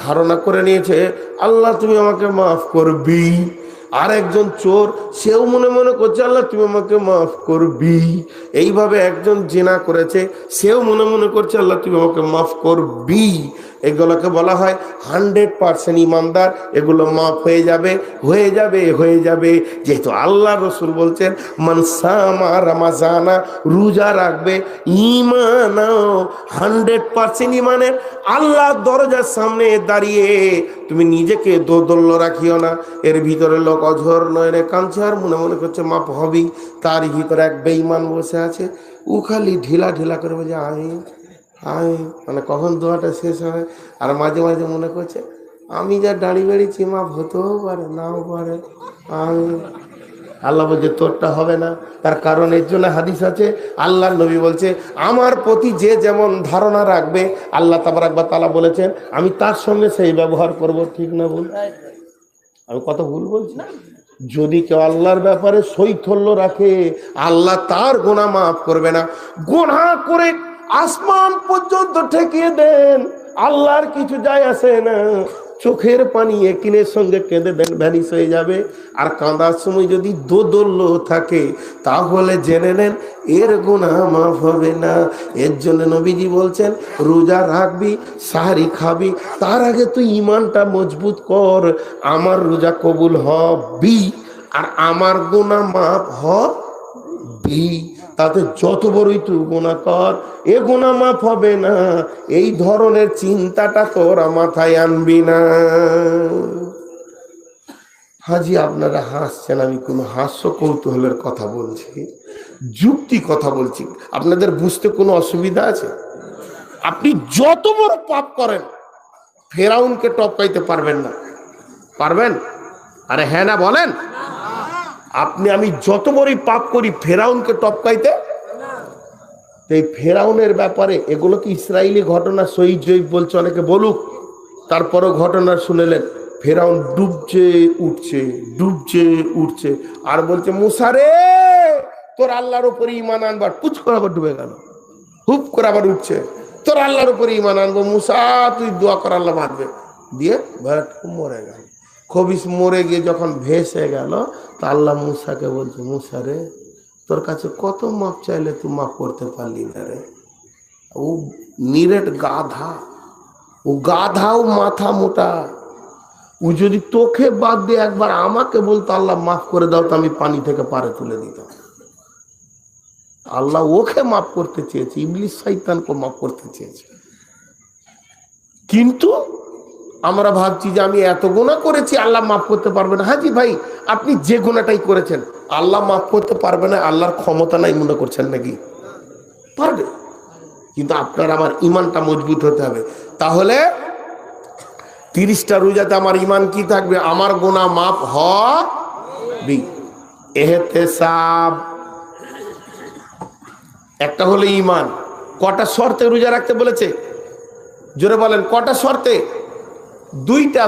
ধারণা করে নিয়েছে আল্লাহ তুমি আমাকে মাফ করবি। আর একজন চোর, সেও মনে মনে করছে আল্লাহ তুমি আমাকে মাফ করবি। এইভাবে একজন জিনা করেছে, সেও মনে মনে করছে আল্লাহ তুমি আমাকে মাফ করবি। এগুলোকে বলা হয় 100% ইমানদার, এগুলো মাফ হয়ে যাবে হয়ে যাবে হয়ে যাবে। যেহেতু আল্লাহ রসুল বলছেন মান সামা রমাজানা, রোজা রাখবে, ঈমানাও 100% ইমানের, আল্লাহ দরজার সামনে দাঁড়িয়ে তুমি নিজেকে দোদল্য রাখিও না। এর ভিতরে লোক অঝর নয়নে কাঁদছে আর মনে মনে করছে মাপ হবেই, তার ভিতরে এক বেঈমান বসে আছে, ও খালি ঢিলা ঢিলা করে বলছে আমি মানে কখন দোয়াটা শেষ হয়। আর মাঝে মাঝে মনে করছে আমি যা দাঁড়িয়ে বেড়েছি মাপ হতেও পারে নাও পারে। আমি আল্লাহ বলছে তোরটা হবে না। তার কারণ এর জন্য হাদিস আছে, আল্লাহ নবী বলছে আমার প্রতি যে যেমন ধারণা রাখবে আল্লাহ তাবারক ওয়া তাআলা বলেছেন আমি তার সঙ্গে সেই ব্যবহার করব। ঠিক না ভুল? আমি কত ভুল বলছি? যদি কেউ আল্লাহর ব্যাপারে শৈথল্য রাখে আল্লাহ তার গুনাহ মাফ করবে না। গুনাহ করে আসমান পর্যন্ত ঠেকিয়ে দেন, আল্লাহর কিছু যায় আসে না। চোখের পানি একিনের সঙ্গে কেঁদে দেন, ভ্যানিশ হয়ে যাবে। আর কাঁদার সময় যদি দোদল্য থাকে তাহলে জেনে নেন এর গুনাহ মাফ হবে না। এর জন্য নবীজি বলছেন রোজা রাখবি, সাহারি খাবি, তার আগে তুই ঈমানটা মজবুত কর, আমার রোজা কবুল হবি আর আমার গুনাহ মাফ হবি। তাতে যত বড়ই তুই গুনাহ কর, এ গুনাহ মাফ হবে না, এই ধরনের চিন্তাটা তোরা মাথায় আনবি না। হাজি আপনারা হাসছেন, আমি কোনো হাস্য কৌতূহলের কথা বলছি, যুক্তি কথা বলছি, আপনাদের বুঝতে কোনো অসুবিধা আছে? আপনি যত বড় পাপ করেন ফেরাউনকে টপকাইতে পারবেন না। পারবেন? আরে হ্যাঁ না বলেন। আপনি আমি যত বড়ই পাপ করি ফেরাউনকে টপকাইতে। এই ফেরাউনের ব্যাপারে এগুলো কি ইসরায়েলি ঘটনা, সহিহ জয়ীফ বলছে, অনেকে বলুক, তারপরও ঘটনা শুনেলেন ফেরাউন ডুবছে উঠছে, ডুবছে উঠছে, আর বলছে মুসা রে তোর আল্লাহর উপরে ঈমান আনবার, পুচ করে আবার ডুবে গেল, হুপ করে আবার উঠছে, তোর আল্লাহর উপরে ঈমান আনবো, মুসা তুই দোয়া কর আল্লাহ বাঁধবে, দিয়ে মরে গেল। খবিস মরে গিয়ে যখন ভেসে গেল তা আল্লাহ মুসাকে বলছে মুসা রে তোর কাছে কত মাপ চাইলে তুই মাপ করতে পারলি না রে। ও নিরেট গাধা, ও গাধাও মাথা মোটা, ও যদি তোকে বাদ দিয়ে একবার আমাকে বলতো আল্লাহ মাফ করে দাও তো আমি পানি থেকে পারে তুলে দিতাম। আল্লাহ ওকে মাফ করতে চেয়েছে, ইবলিস শয়তানকে মাফ করতে চেয়েছে। কিন্তু আমরা ভাবছি যে আমি এত গুনাহ করেছি আল্লাহ মাফ করতে পারবে না। হাজি ভাই আপনি যে গুনাহটাই করেছেন আল্লাহ মাফ করতে পারবে না, আল্লাহর ক্ষমতা নাই মনে করছেন নাকি? পারবে, কিন্তু আপনার আমার ইমানটা মজবুত হতে হবে। তাহলে 30টা রোজাতে আমার ইমান কি থাকবে? আমার গুনাহ মাফ হবে। ইহতিসাব একটা হলো ইমান। কটা শর্তে রোজা রাখতে বলেছে? জোরে বলেন কটা শর্তে? দুইটা।